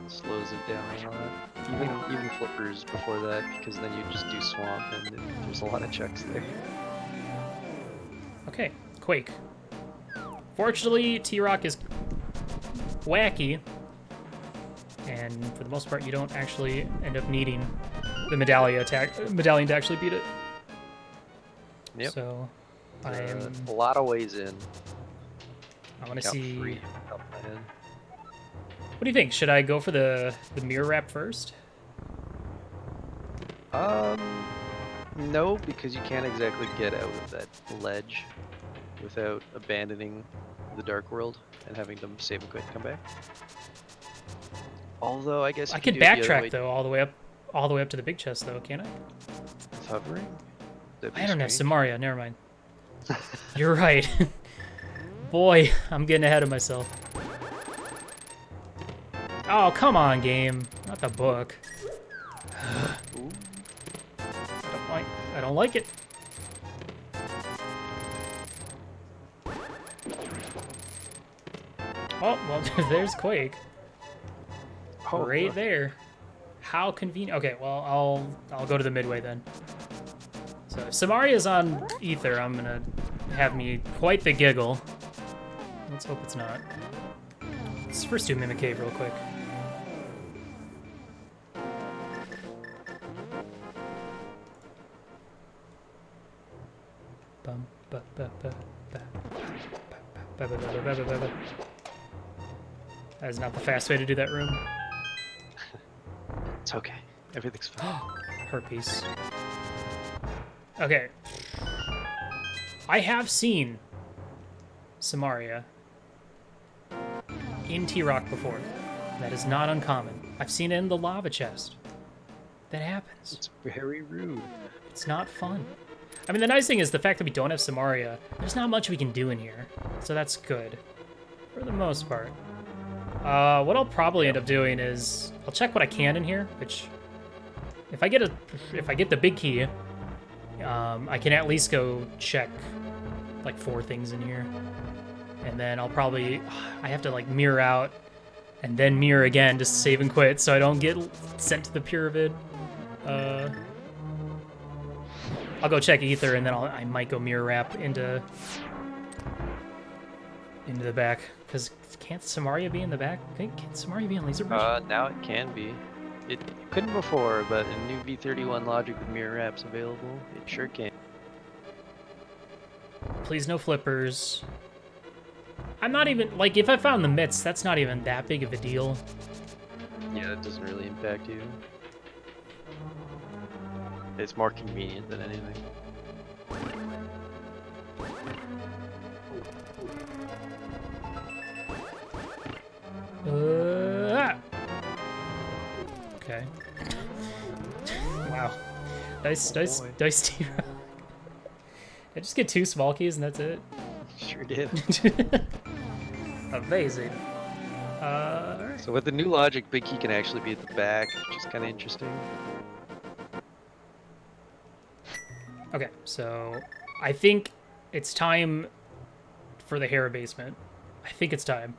Slows it down a lot. Even flippers before that, because then you just do swamp and there's a lot of checks there. Okay, Quake. Fortunately, T-Rock is wacky, and for the most part, you don't actually end up needing the medallion to actually beat it. Yep. So, I am a lot of ways in. I want to see. 3 up my head. What do you think? Should I go for the mirror wrap first? No, because you can't exactly get out of that ledge without abandoning the Dark World and having to save and quit and come back. Although I guess I could backtrack though all the way up to the big chest though, can't I? With hovering? I don't have Samaria. Never mind. You're right. Boy, I'm getting ahead of myself. Oh, come on, game. Not the book. I don't like it. Oh, well, there's Quake. Oh, right there. How convenient. Okay, well, I'll go to the midway then. So if Samaria's on Ether, I'm gonna have me quite the giggle. Let's hope it's not. Let's first do Mimic Cave real quick. That is not the fast way to do that room. It's okay. Everything's fine. Herpes. Okay. I have seen Samaria in T-Rock before. That is not uncommon. I've seen it in the lava chest. That happens. It's very rude. It's not fun. I mean, the nice thing is the fact that we don't have Samaria, there's not much we can do in here. So that's good. For the most part. What I'll probably end up doing is I'll check what I can in here, which if I get the big key, I can at least go check like 4 things in here. And then I have to like mirror out and then mirror again, just save and quit so I don't get sent to the pyramid. I'll go check ether and then I might go mirror wrap into the back, because can't Samaria be in the back? Can't Samaria be on laser bridge? Now it can be. It couldn't before, but in new V31 logic with mirror wraps available, it sure can. Please no flippers. I'm not even, like, if I found the mitts, that's not even that big of a deal. Yeah, it doesn't really impact you. It's more convenient than anything. Okay. Wow. Dice T. I just get 2 small keys and that's it. Sure did. Amazing. So with the new logic, big key can actually be at the back, which is kind of interesting. Okay, so I think it's time for the Hera basement. I think it's time.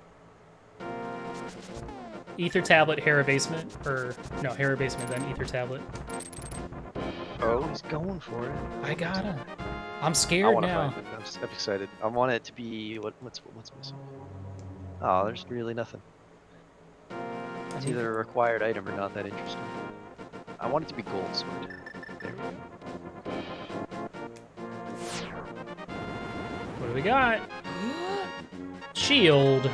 Ether tablet, Hera basement, or no, Hera basement, then ether tablet. Oh, he's going for it. I gotta. I'm I scared want to now. find it. I'm excited. I want it to be what's missing. Oh, there's really nothing. It's either a required item or not that interesting. I want it to be gold sword. There we go. What do we got? Shield.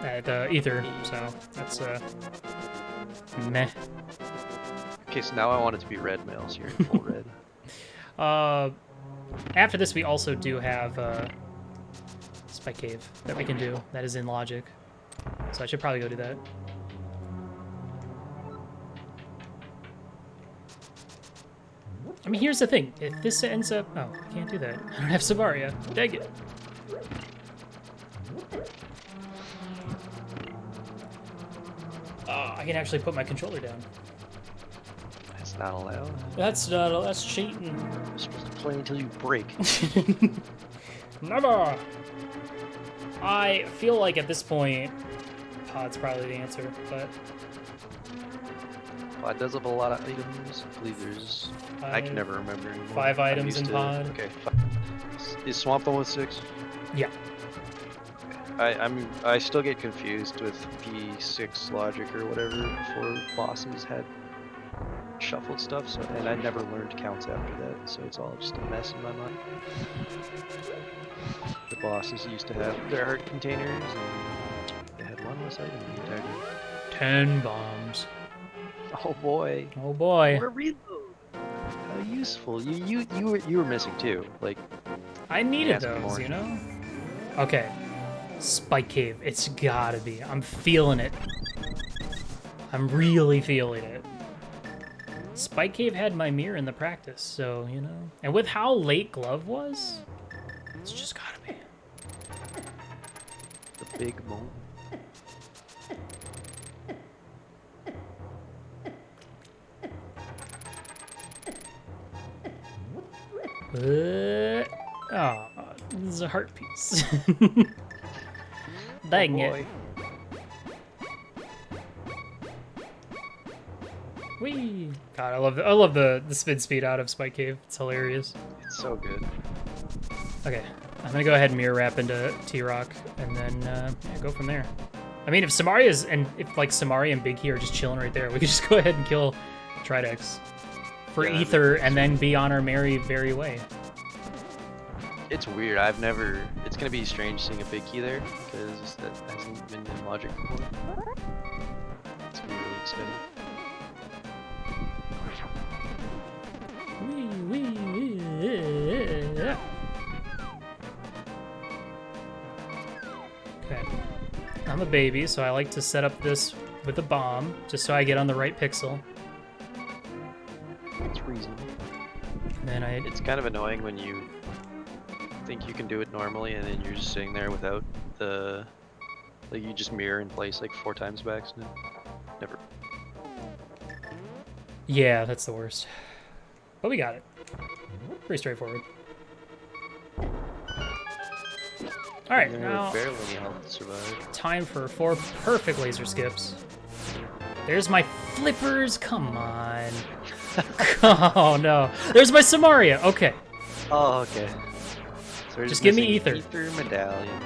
At ether, so that's meh. Okay, so now I want it to be red mail, so you're in full red. After this, we also do have Spike Cave that we can do. That is in logic, so I should probably go do that. I mean, here's the thing. If this ends up... Oh, I can't do that. I don't have Savaria. Dang it. I can actually put my controller down. That's not allowed. That's cheating. You're supposed to play until you break. Never! I feel like at this point, pod's probably the answer, but... Pod does have a lot of items. I believe there's... I can never remember anymore. 5 items in pod. Okay, 5. Is Swamp one with 6? Yeah. I still get confused with P6 logic or whatever before bosses had shuffled stuff, so and I never learned counts after that, so it's all just a mess in my mind. The bosses used to have their heart containers, and they had one less item in the entire game. 10 bombs. Oh boy. Oh boy. What a reload! How useful. You were missing too. Like I needed some those, more. you know? Okay. Spike Cave. It's gotta be. I'm feeling it. I'm really feeling it. Spike Cave had my mirror in the practice, so, you know. And with how late Glove was, it's just gotta be. the big moment. Oh, this is a heart piece. Dang it. Whee! God, I love the spin speed out of Spike Cave. It's hilarious. It's so good. Okay, I'm gonna go ahead and mirror wrap into T-Rock, and then yeah, go from there. I mean, if Samaria's if like Samaria and Big Key are just chilling right there, we could just go ahead and kill Tridex for Yeah, ether, and then be on our merry way. It's weird. It's gonna be strange seeing a big key there because that hasn't been in logic before. It's gonna be really exciting. Okay. I'm a baby, so I like to set up this with a bomb, just so I get on the right pixel. It's reasonable. And then It's kind of annoying when you think you can do it normally and then you're just sitting there without the Like you just mirror in place like 4 times by accident. Never. Yeah, that's the worst. But we got it. Pretty straightforward. All right, now barely any health to survive. time for 4 perfect laser skips. There's my flippers. Come on. Oh no. There's my Samaria. Okay. Oh, okay. So we're Just give me missing ether. Ether medallion.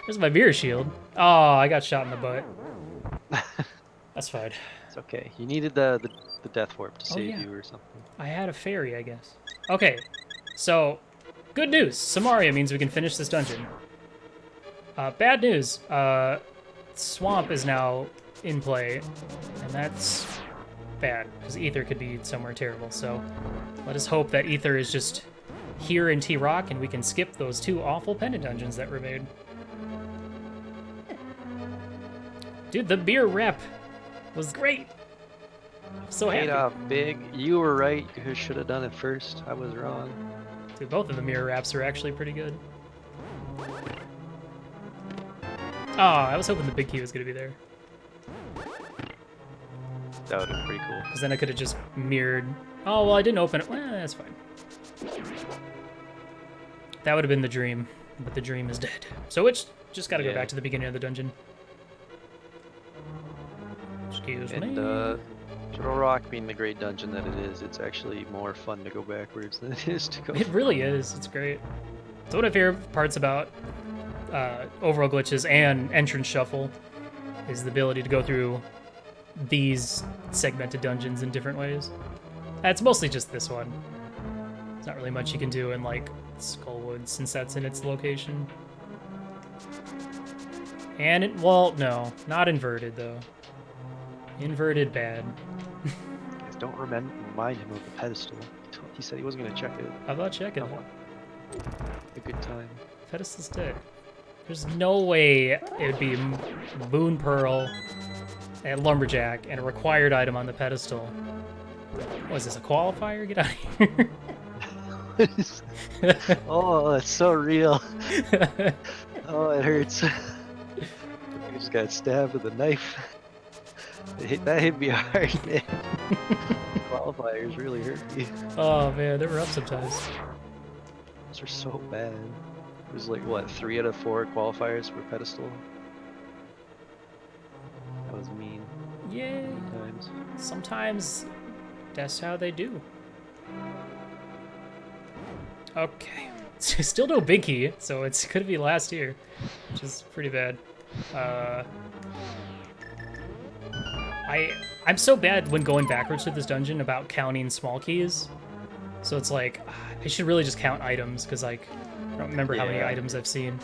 There's my mirror shield. Oh, I got shot in the butt. That's fine. It's okay. You needed the death warp to save yeah. you or something. I had a fairy, I guess. Okay, so good news. Samaria means we can finish this dungeon. Bad news. Swamp is now in play, and that's bad because Ether could be somewhere terrible. So let us hope that Ether is just here in T-Rock and we can skip those 2 awful pendant dungeons that were made. Dude, the beer rep was great. I'm so happy. Paid off big. You were right. You should have done it first. I was wrong. Dude, both of the mirror wraps are actually pretty good. Oh, I was hoping the big key was going to be there. That would have been pretty cool. Because then I could have just mirrored. Oh, well, I didn't open it. Well, that's fine. That would have been the dream, but the dream is dead. So it's just got to go back to the beginning of the dungeon. Excuse me. Turtle Rock being the great dungeon that it is, it's actually more fun to go backwards than it is to go. It really is. It's great. It's one of my favorite parts about overall glitches and entrance shuffle is the ability to go through these segmented dungeons in different ways. It's mostly just this one. There's not really much you can do in like Skullwood since that's in its location. And it, well, no, not inverted though. Inverted bad. Guys, don't remind him of the pedestal. He said he wasn't gonna check it. How about checking it? A good time. Pedestal's dead. There's no way it would be Moon Pearl and Lumberjack and a required item on the pedestal. What is this, a qualifier? Get out of here. Oh, that's so real. Oh, it hurts. I just got stabbed with a knife. That hit me hard, man. Qualifiers really hurt me. Oh man, they were up sometimes. Those are so bad. There's like, what, 3 out of 4 qualifiers for pedestal? That was mean. Yeah. Sometimes. Sometimes that's how they do. Okay. Still no big key, so it's gonna be last here, which is pretty bad. I'm so bad when going backwards through this dungeon about counting small keys. So it's like, I should really just count items, because like, I don't remember how many items I've seen.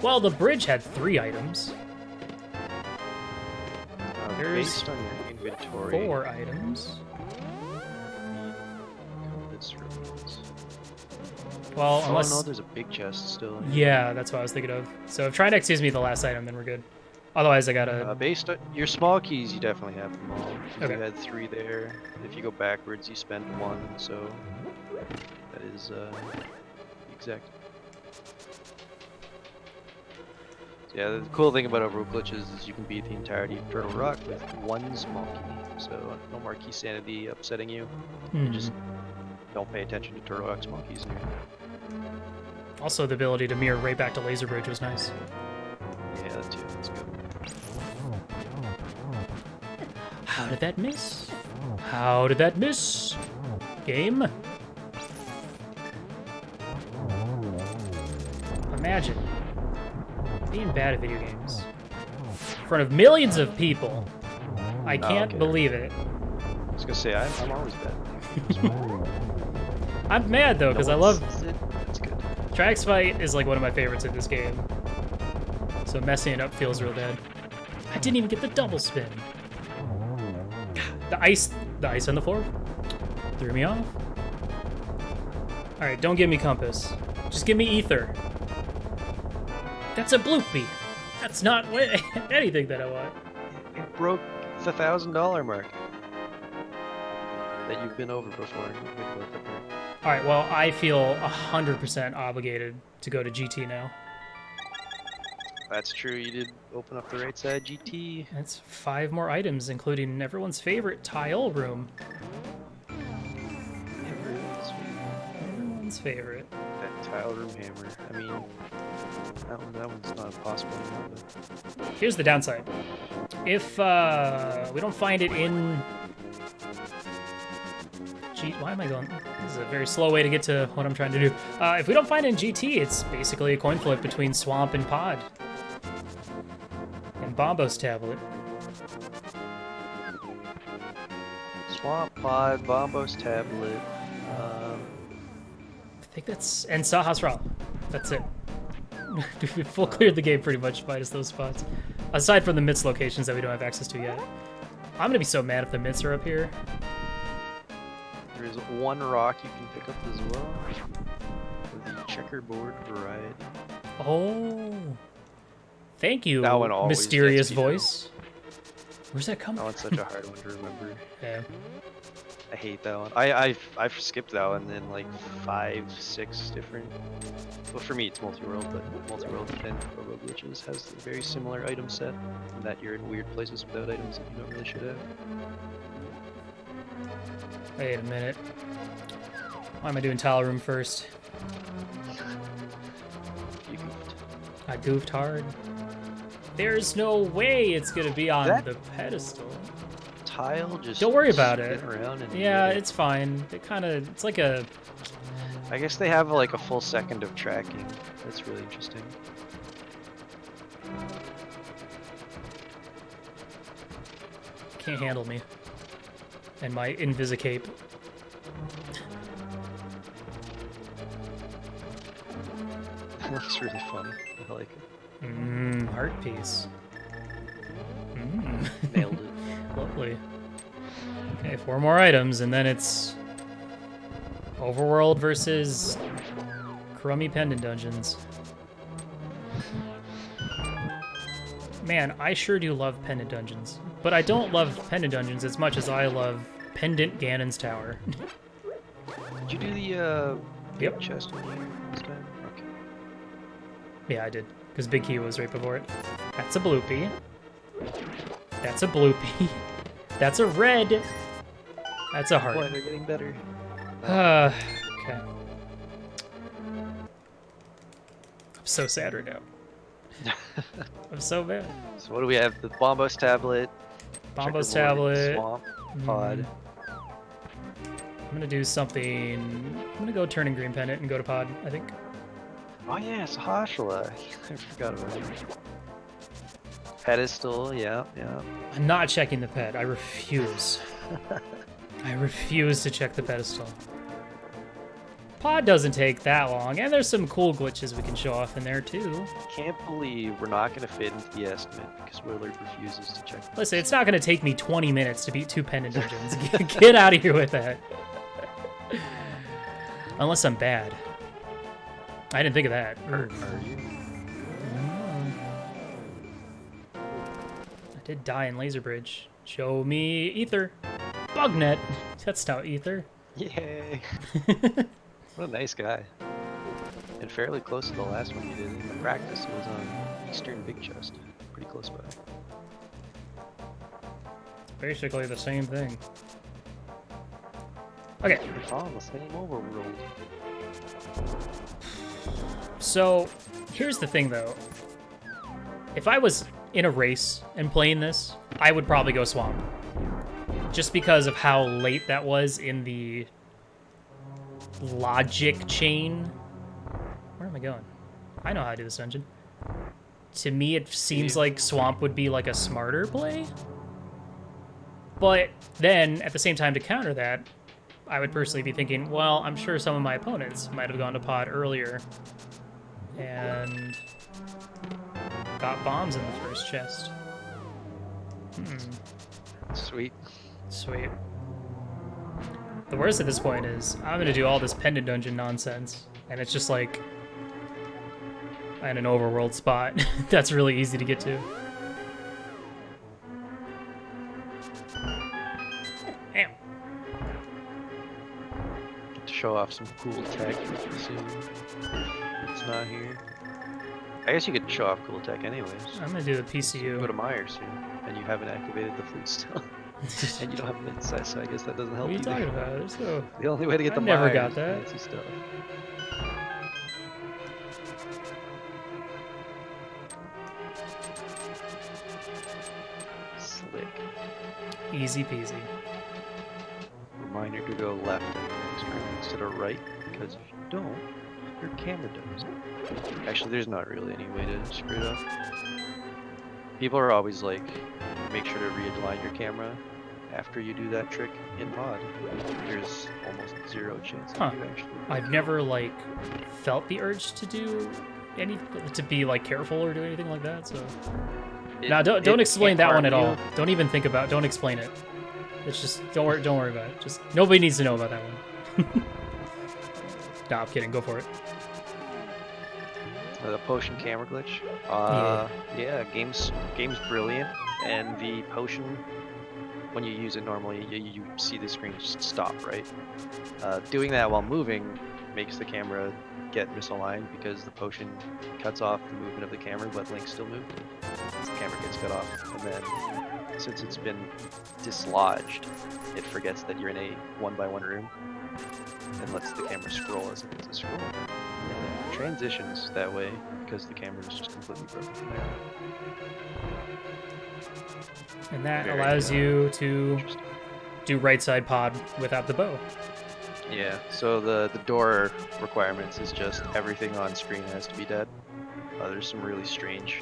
Well, the bridge had 3 items. There's based on your inventory. 4 items. Well, unless... Oh no, there's a big chest still. Yeah, that's what I was thinking of. So if Trinex gives me the last item, then we're good. Otherwise, I gotta... based on your small keys, you definitely have them all. Okay. You had 3 there. If you go backwards, you spend 1, so that is exact. So yeah, the cool thing about Overworld glitches is you can beat the entirety of Turtle Rock with 1 small key. So no more key sanity upsetting you. You just don't pay attention to Turtle Rock small keys in here. Also, the ability to mirror right back to Laser Bridge was nice. Yeah, that too. Let's go. How did that miss? How did that miss? Game? Imagine being bad at video games in front of millions of people. I can't believe it. I was gonna say, I'm always bad. I'm mad though, because I love... That's good. Trax Fight is like one of my favorites in this game. So messing it up feels real bad. I didn't even get the double spin. The ice on the floor threw me off. Alright, don't give me compass. Just give me ether. That's a bloopy. That's not anything that I want. It broke the $1,000 mark that you've been over before. All right, well, I feel 100% obligated to go to GT now. That's true. You did open up the right side GT. That's 5 more items, including everyone's favorite tile room. Everyone's favorite. That tile room hammer. I mean, that one's not impossible anymore, but... Here's the downside. If we don't find it in... Why am I going? This is a very slow way to get to what I'm trying to do. If we don't find it in GT, it's basically a coin flip between Swamp and Pod. And Bombo's tablet. Swamp, Pod, Bombo's tablet. I think that's... And Saha's Raw. That's it. We full cleared the game pretty much, minus those spots. Aside from the Mitts locations that we don't have access to yet. I'm gonna be so mad if the Mitts are up here. There is one rock you can pick up as well. For the checkerboard variety. Oh. Thank you, That one always mysterious gets me, though. voice. Where's that coming That one's such a hard one to remember. Yeah. I hate that one. I've skipped that one in like 5, 6 different. Well, for me it's multi-world, but multi-world and Overworld glitches has a very similar item set, in that you're in weird places without items that you don't really should have. Wait a minute. Why am I doing tile room first? You goofed. I goofed hard. There's no way it's gonna be on That- the pedestal. Tile just Don't worry about spin it. Around and Yeah, hit it. it's fine. It kind of, it's like a, I guess they have like a full second of tracking. That's really interesting. can't handle me. And my Invisicape. That looks really funny. I like it. Mmm, heart piece. Mmm. Nailed it. Lovely. Okay, 4 more items, and then it's Overworld versus Crummy Pendant Dungeons. Man, I sure do love Pendant Dungeons. But I don't love Pendant Dungeons as much as I love Pendant Ganon's Tower. Did you do the Yep. chest in here this time? Okay. Yeah, I did. Because Big Key was right before it. That's a bloopy. That's a bloopy. That's a red. That's a heart. Boy, they're getting better. Okay. I'm so sad right now. I'm so bad. So what do we have? The Bombos tablet. Bombo's checkerboard, tablet. Swamp, Pod. I'm gonna do something. I'm gonna go turn in green pendant and go to pod, I think. Oh yeah, it's Hashla. I forgot about it. Pedestal, yeah. I'm not checking the ped. I refuse. I refuse to check the pedestal. Pod doesn't take that long, and there's some cool glitches we can show off in there too. Can't believe we're not gonna fit into the estimate because Willard refuses to check. Listen, it's not gonna take me 20 minutes to beat 2 pendant dungeons. Get out of here with that. Unless I'm bad. I didn't think of that. Are you? I did die in Laser Bridge. Show me Ether. Bugnet. That's now Ether. Yay! What a nice guy. And fairly close to the last one you did. In the practice, it was on Eastern Big Chest. Pretty close by. Basically the same thing. Okay, It's all the same Overworld. so here's the thing though. If I was in a race and playing this, I would probably go Swamp. Just because of how late that was in the logic chain. Where am I going? I know how to do this dungeon. To me, it seems like Swamp would be like a smarter play. But then, at the same time, to counter that, I would personally be thinking, well, I'm sure some of my opponents might have gone to pod earlier and got bombs in the first chest. Sweet. Sweet. The worst at this point is I'm gonna do all this pendant dungeon nonsense, and it's just like in an overworld spot that's really easy to get to. Damn. to show off some cool tech soon. It's not here. I guess you could show off cool tech anyways. I'm gonna do the Go PCU. to Meyer soon, and you haven't activated the fleet still. And you don't have mid-size, so I guess that doesn't help What are you either. talking about? There's no... The only way to get I the never Myers got is that. fancy stuff. Slick. Easy peasy. Reminder to go left at the next room instead of right, because if you don't, your camera does. Actually, there's not really any way to screw it up. People are always like, make sure to realign your camera after you do that trick in pod. There's almost zero chance that you actually. I've never like felt the urge to do to be like careful or do anything like that. So now don't explain that one at all. Don't even think about. Don't explain it. It's just don't worry about it. Just nobody needs to know about that one. Nah, I'm kidding. Go for it. The potion camera glitch. Yeah, game's brilliant, and the potion, when you use it normally, you see the screen just stop, right? Doing that while moving makes the camera get misaligned because the potion cuts off the movement of the camera, but Link still moves. The camera gets cut off, and then since it's been dislodged, it forgets that you're in a 1x1 room and lets the camera scroll as if it's a scroll. And it transitions that way because the camera is just completely broken from there. And that Very allows you to Interesting. do right side pod without the bow. Yeah, so the door requirements is just everything on screen has to be dead. There's some really strange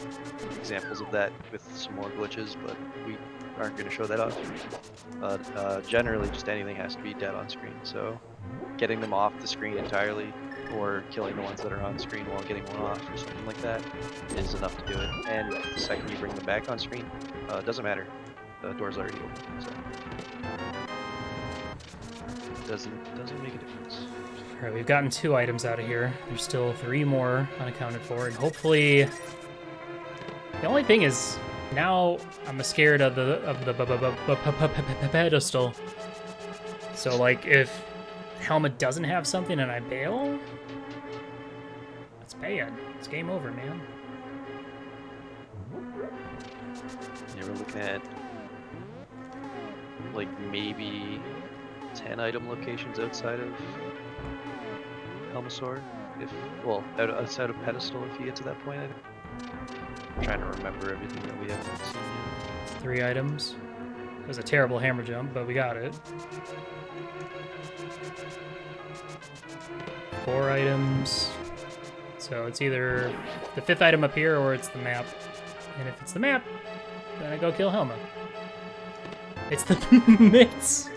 examples of that with some more glitches, but we aren't going to show that off. Generally, just anything has to be dead on screen, so getting them off the screen entirely or killing the ones that are on screen while getting one off or something like that is enough to do it. And the second you bring them back on screen, it doesn't matter. The door's already open, so it doesn't make a difference. All right, we've gotten 2 items out of here. There's still 3 more unaccounted for, and hopefully, the only thing is now I'm scared of the pedestal. So like if Helmet doesn't have something and I bail, that's bad. It's game over, man. Yeah, we're looking at like maybe 10 item locations outside of Helmasaur, outside of Pedestal if you get to that point. I'm trying to remember everything that we haven't seen yet. 3 items. It was a terrible hammer jump, but we got it. 4 items. So it's either the 5th item up here or it's the map. And if it's the map, then I go kill Helma. It's the mitts.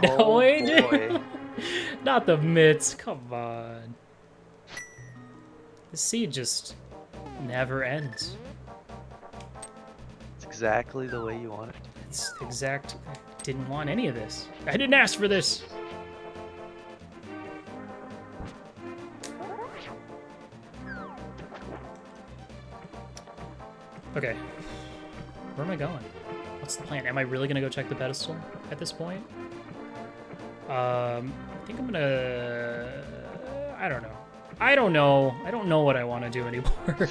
No way, dude. Not the mitts. Come on. The seed just never ends. It's exactly the way you want it. It's exact. I didn't want any of this. I didn't ask for this. Okay. Where am I going? What's the plan? Am I really gonna go check the pedestal at this point? I think I'm gonna... I don't know. I don't know what I want to do anymore.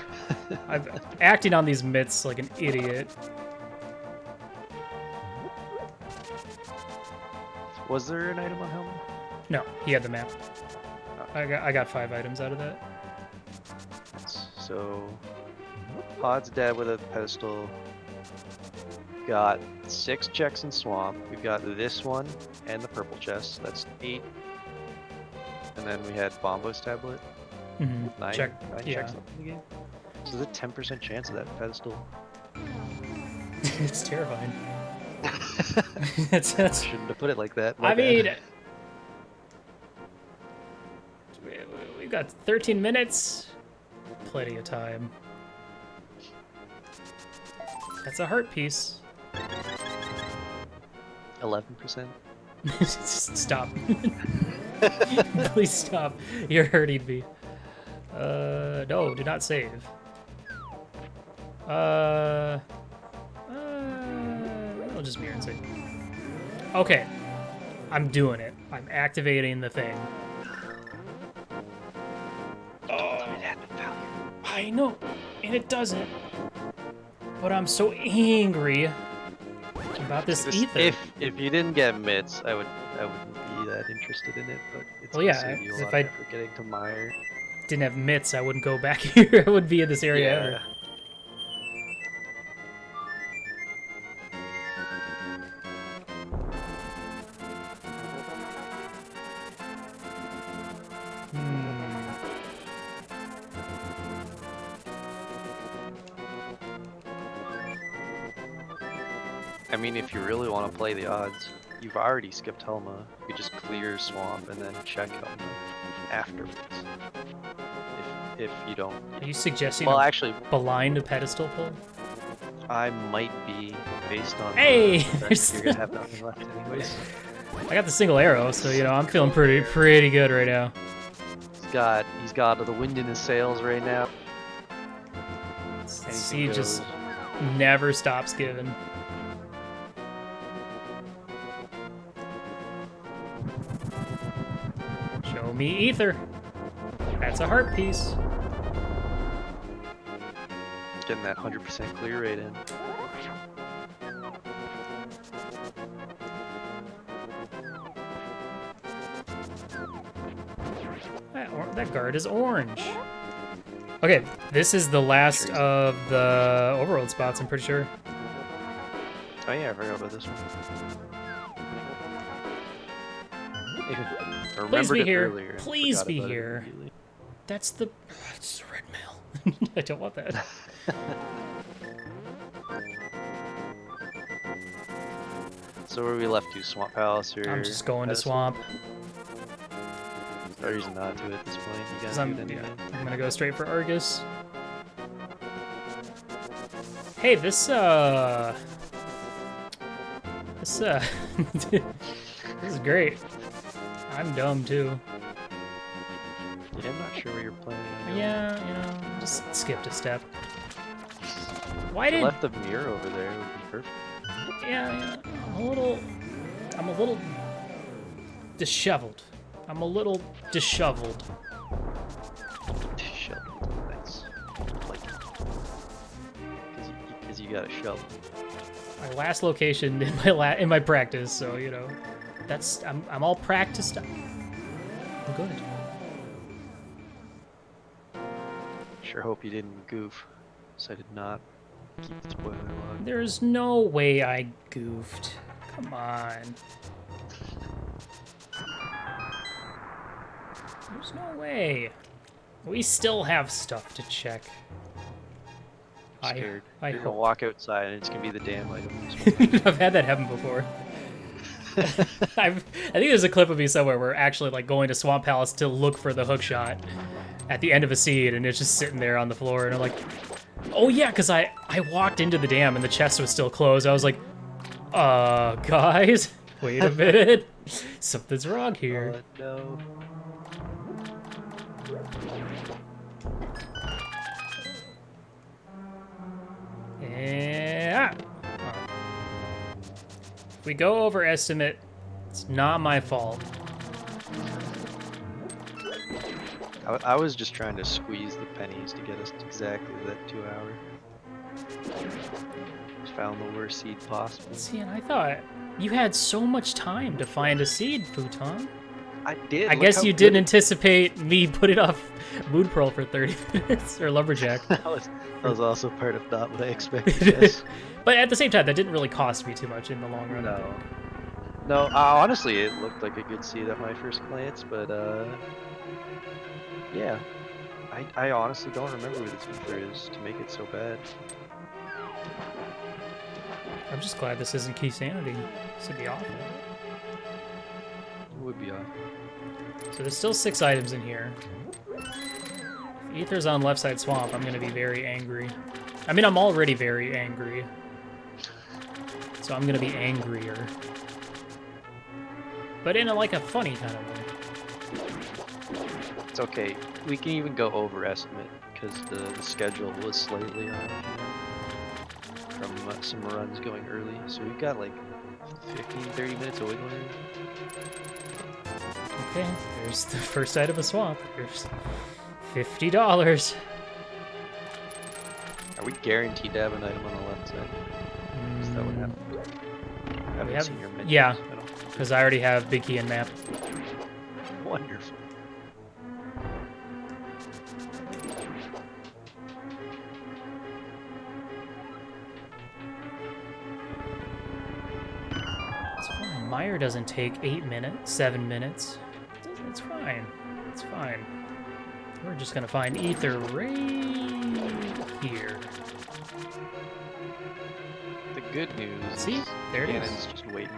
I'm acting on these mitts like an idiot. Was there an item on Helmet? No, he had the map. I got 5 items out of that. So, Pod's dead with a pedestal. Got 6 checks in Swamp. We've got this one and the purple chest. That's 8. And then we had Bombo's tablet. Mm-hmm. 9 Check. Yeah. checks left in the game. So there's a 10% chance of that pedestal. It's terrifying. That's Shouldn't have put it like that. I mean, we've got 13 minutes. Plenty of time. That's a heart piece. 11%. Stop. Please stop. You're hurting me. No, do not save. I'll just mirror and save. Okay. I'm doing it. I'm activating the thing. I know, and it doesn't. But I'm so angry about this ether. If you didn't get mitts, I wouldn't be that interested in it. But it's Well, gonna yeah, save you a 'cause lot if of I effort getting to Mire. didn't have mitts, I wouldn't go back here. I wouldn't be in this area ever. I mean, if you really want to play the odds, you've already skipped Helma. You could just clear Swamp and then check Helma afterwards. If you don't. Are you suggesting Well, actually, blind pedestal pull? I might be, based on Hey, the fact that you're gonna have nothing left anyways. I got the single arrow, so you know I'm feeling pretty good right now. He's got the wind in his sails right now. He just never stops giving. Show me ether. That's a heart piece. Getting that 100% clear rate in. That guard is orange. Okay, this is the last of the Overworld spots, I'm pretty sure. Oh yeah, I forgot about this one. Please be here. Earlier, Please be here. That's the red mail. I don't want that. So where we left to, Swamp Palace or? I'm just going to Swamp. No reason not to at this point. You guys I'm gonna go straight for Argus. Hey, this this is great. I'm dumb too. Yeah, I'm not sure where you're planning on going. Yeah, you know, just skipped a step. Why If you did left the mirror over there, it would be perfect. Yeah, I'm a little disheveled. I'm a little disheveled. Disheveled, nice. Like, because you got a shovel. My last location in my practice, so you know, I'm all practiced. I'm good. Sure hope you didn't goof. So I did not keep the spoiler log. There's no way I goofed. Come on. There's no way. We still have stuff to check. I'm scared. I You're gonna hope. walk outside and it's gonna be the damn item. I've had that happen before. I think there's a clip of me somewhere where actually like going to Swamp Palace to look for the hook shot at the end of a seed, and it's just sitting there on the floor, and I'm like, oh yeah, because I walked into the dam and the chest was still closed. I was like, guys, wait a minute, something's wrong here. No. Yeah. If we go over estimate, it's not my fault. I was just trying to squeeze the pennies to get us exactly that 2 hour. Just found the worst seed possible. See, and I thought you had so much time to find a seed, Fouton. I did. I guess you didn't anticipate me putting off Moon Pearl for 30 minutes, or Lumberjack. that was also part of not what I expected. Yes. But at the same time, that didn't really cost me too much in the long run. No, honestly, it looked like a good seed at my first glance, but yeah. I honestly don't remember where this ether is to make it so bad. I'm just glad this isn't Key Sanity. This would be awful. It would be awful. So there's still 6 items in here. If Ether's on left side swamp, I'm gonna be very angry. I mean, I'm already very angry. So I'm gonna be angrier. But in like a funny kind of way. It's okay. We can even go over estimate because the schedule was slightly off from some runs going early, so we've got like 15, 30 minutes of wiggle room. Okay, there's the first item of swamp. There's $50. Are we guaranteed to have an item on the left side? Is that what happened? I haven't seen your menus. Yeah, I don't. because I already have big key and map. Wonderful. It's fine. Meyer doesn't take 8 minutes, 7 minutes. It's fine. It's fine. We're just gonna find ether right here. The good news. See? Is There it is. Gannon's just waiting.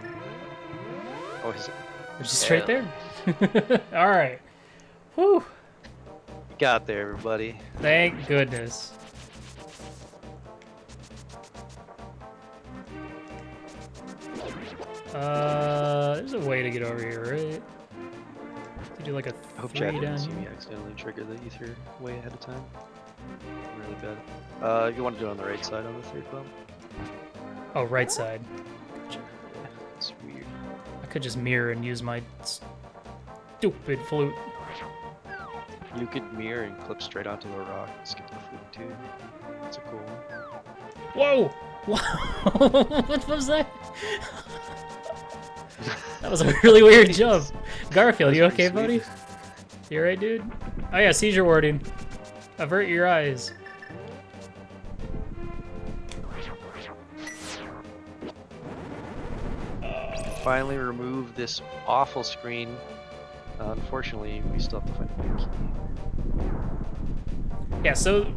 Oh, is it? It's just right there. All right. Whew. You got there, everybody. Thank goodness. There's a way to get over here, right? To do like a I hope 3 Chad didn't down see here. me accidentally trigger the ether way ahead of time. Really bad. If you want to do it on the right side on the third bump. Oh, right side. Yeah, it's weird. I could just mirror and use my stupid flute. You could mirror and clip straight onto a rock and skip the flute too. That's a cool one. Whoa! Wow! What was that? That was a really weird jump. Garfield, you okay, buddy? You alright, dude? Oh yeah, seizure warding. Avert your eyes. Finally remove this awful screen. Unfortunately, we still have to find a big key. Yeah, so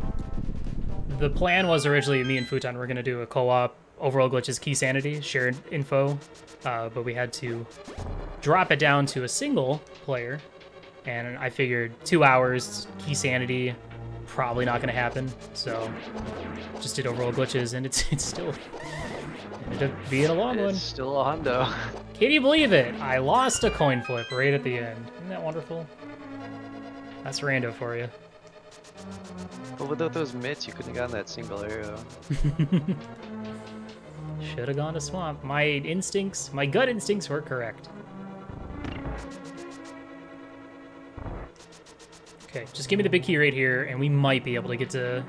the plan was originally me and Fouton were going to do a co-op Overworld Glitches Key Sanity, shared info, but we had to drop it down to a single player, and I figured 2 hours Key Sanity, probably not going to happen, so just did Overworld Glitches, and it's still ended up being a long one. It's still a hundo. Can you believe it? I lost a coin flip right at the end. Isn't that wonderful? That's rando for you. But without those mitts, you couldn't have gotten that single arrow. Should have gone to swamp. My instincts, my gut instincts were correct. Okay, just give me the big key right here, and we might be able to get to...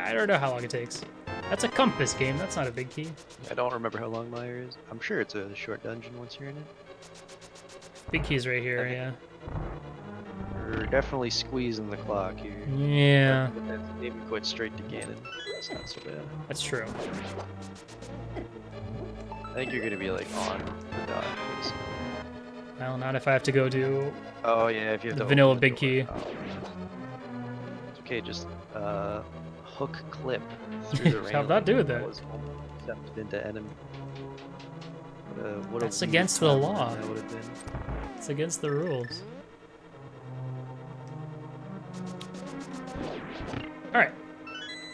I don't know how long it takes. That's a compass game, that's not a big key. I don't remember how long Meyer is. I'm sure it's a short dungeon once you're in it. Big key's right here, yeah. We're definitely squeezing the clock here. Yeah, But that's maybe quite straight to Ganon. That's not so bad. that's true. I think you're gonna be like on the dot. Well, not if I have to go do... Oh yeah, if you have The to vanilla open big door. key. Oh, it's okay, just hook clip through the rain. How'd that do that? Was stepped into enemy. What a That's weird against the concept law. That would have been. It's against the rules. Alright.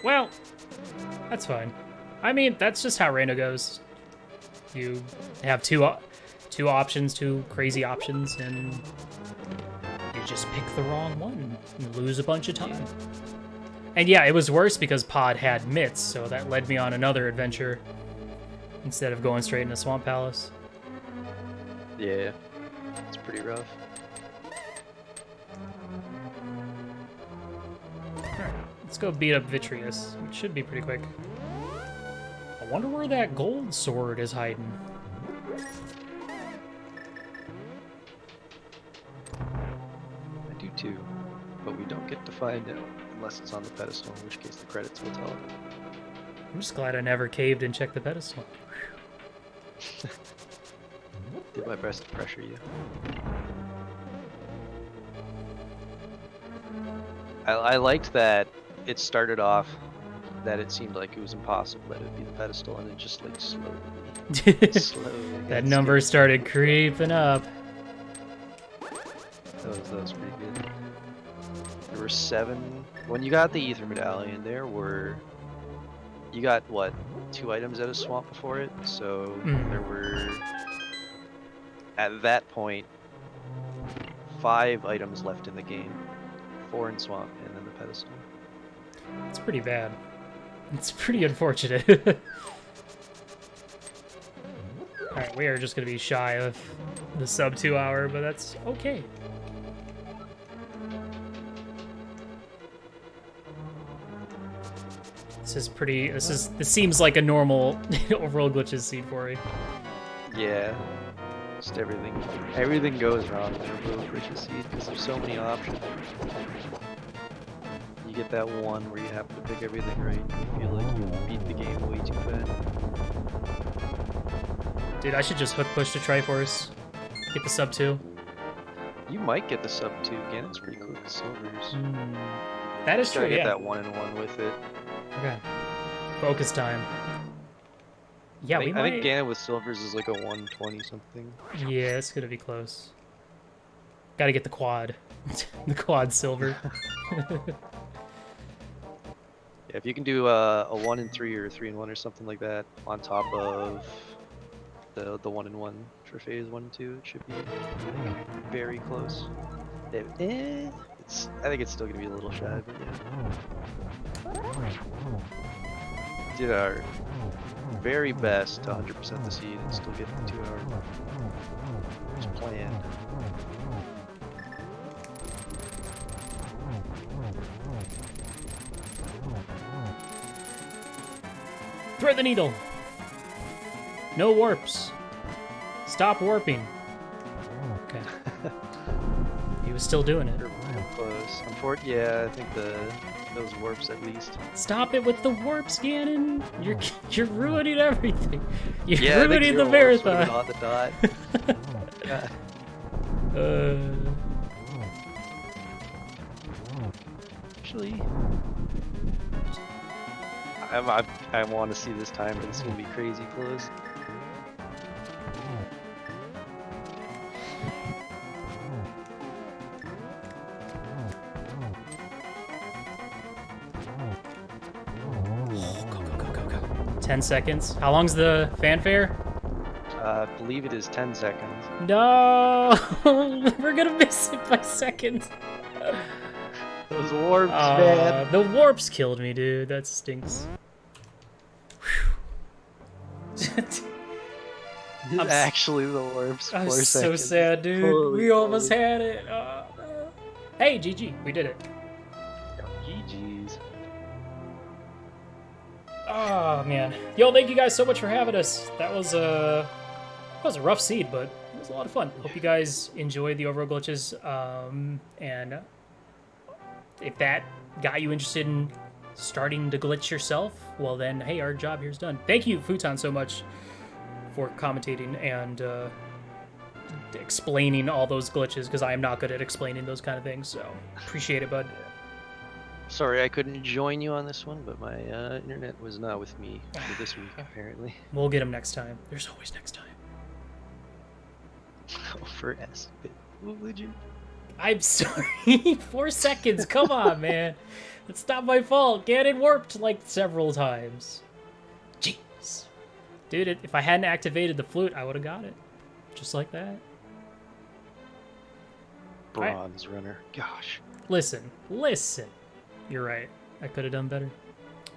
Well, that's fine. I mean, that's just how rando goes. You have two options, two crazy options, and you just pick the wrong one and lose a bunch of time. And yeah, it was worse because Pod had mitts, so that led me on another adventure instead of going straight into Swamp Palace. Yeah, it's pretty rough. Alright, let's go beat up Vitreous. It should be pretty quick. I wonder where that gold sword is hiding. I do too, but we don't get to find out unless it's on the pedestal, in which case the credits will tell it. I'm just glad I never caved and checked the pedestal. Did my best to pressure you. I liked that it started off that it seemed like it was impossible that it would be the pedestal, and it just like slowly got That number skipped. started creeping up. That was pretty good. There were 7. When you got the Ether Medallion, you got what, 2 items out of Swamp before it? So there were, at that point, 5 items left in the game. 4 in Swamp, and then the pedestal. It's pretty bad. It's pretty unfortunate. Alright, we are just going to be shy of the sub 2 hour, but that's okay. This seems like a normal overworld glitches seed for you. Yeah. Just everything goes wrong in Overworld glitches seed because there's so many options. You get that one where you have to pick everything right. You feel like you beat the game way too fast. Dude, I should just hook push to Triforce. Get the sub 2. You might get the sub 2 again. It's pretty quick with silvers. That is Just true, gotta get yeah. that 1-in-1 with it. Okay. Focus time. Yeah, I we think might... Ganon with silvers is like a 120 something. Yeah, it's gonna be close. Gotta get the quad. The quad silver. Yeah, if you can do a 1-in-3 or a 3-in-1 or something like that on top of the 1-in-1 for phase 1 and 2, it should be very close. I think it's still gonna be a little shy, but yeah. Did our very best to 100% the seed and still get the 2 hour. It's planned. Thread the needle! No warps. Stop warping. Okay. He was still doing it. You're real close. Yeah, I think those warps at least. Stop it with the warps, Ganon! You're ruining everything. You're Yeah, I think ruining the 0 warps would've marathon. been on the dot. God. Actually, I want to see this time, but it's gonna be crazy close. Go. 10 seconds. How long's the fanfare? I believe it is 10 seconds. No! We're gonna miss it by seconds. Those warps, man. The warps killed me, dude. That stinks. Actually, the warps. I'm 4 so seconds. sad, dude. Holy We almost moly. had it. Hey, GG. We did it. GG's. Oh, man. Yo, thank you guys so much for having us. That was a rough seed, but it was a lot of fun. Hope you guys enjoyed the overworld glitches. And if that got you interested in starting to glitch yourself, well then, hey, our job here's done. Thank you, Fouton, so much for commentating and explaining all those glitches, because I am not good at explaining those kind of things, so appreciate it, bud. Sorry I couldn't join you on this one, but my internet was not with me for this week, apparently. We'll get him next time. There's always next time. For S. Would you? I'm sorry. 4 seconds. Come on, man. It's not my fault. Ganon warped like several times. Jeez. Dude, if I hadn't activated the flute, I would have got it. Just like that. Bronze runner. Gosh. Listen. You're right. I could have done better.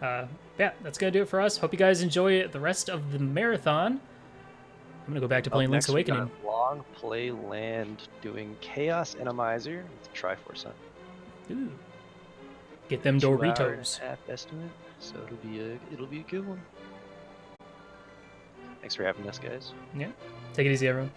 Yeah, that's going to do it for us. Hope you guys enjoy the rest of the marathon. I'm going to go back to playing Link's Awakening. Long play land doing Chaos Randomizer with Triforce on. Ooh. Get them Doritos. Half estimate, so it'll be a good one. Thanks for having us, guys. Yeah. Take it easy, everyone.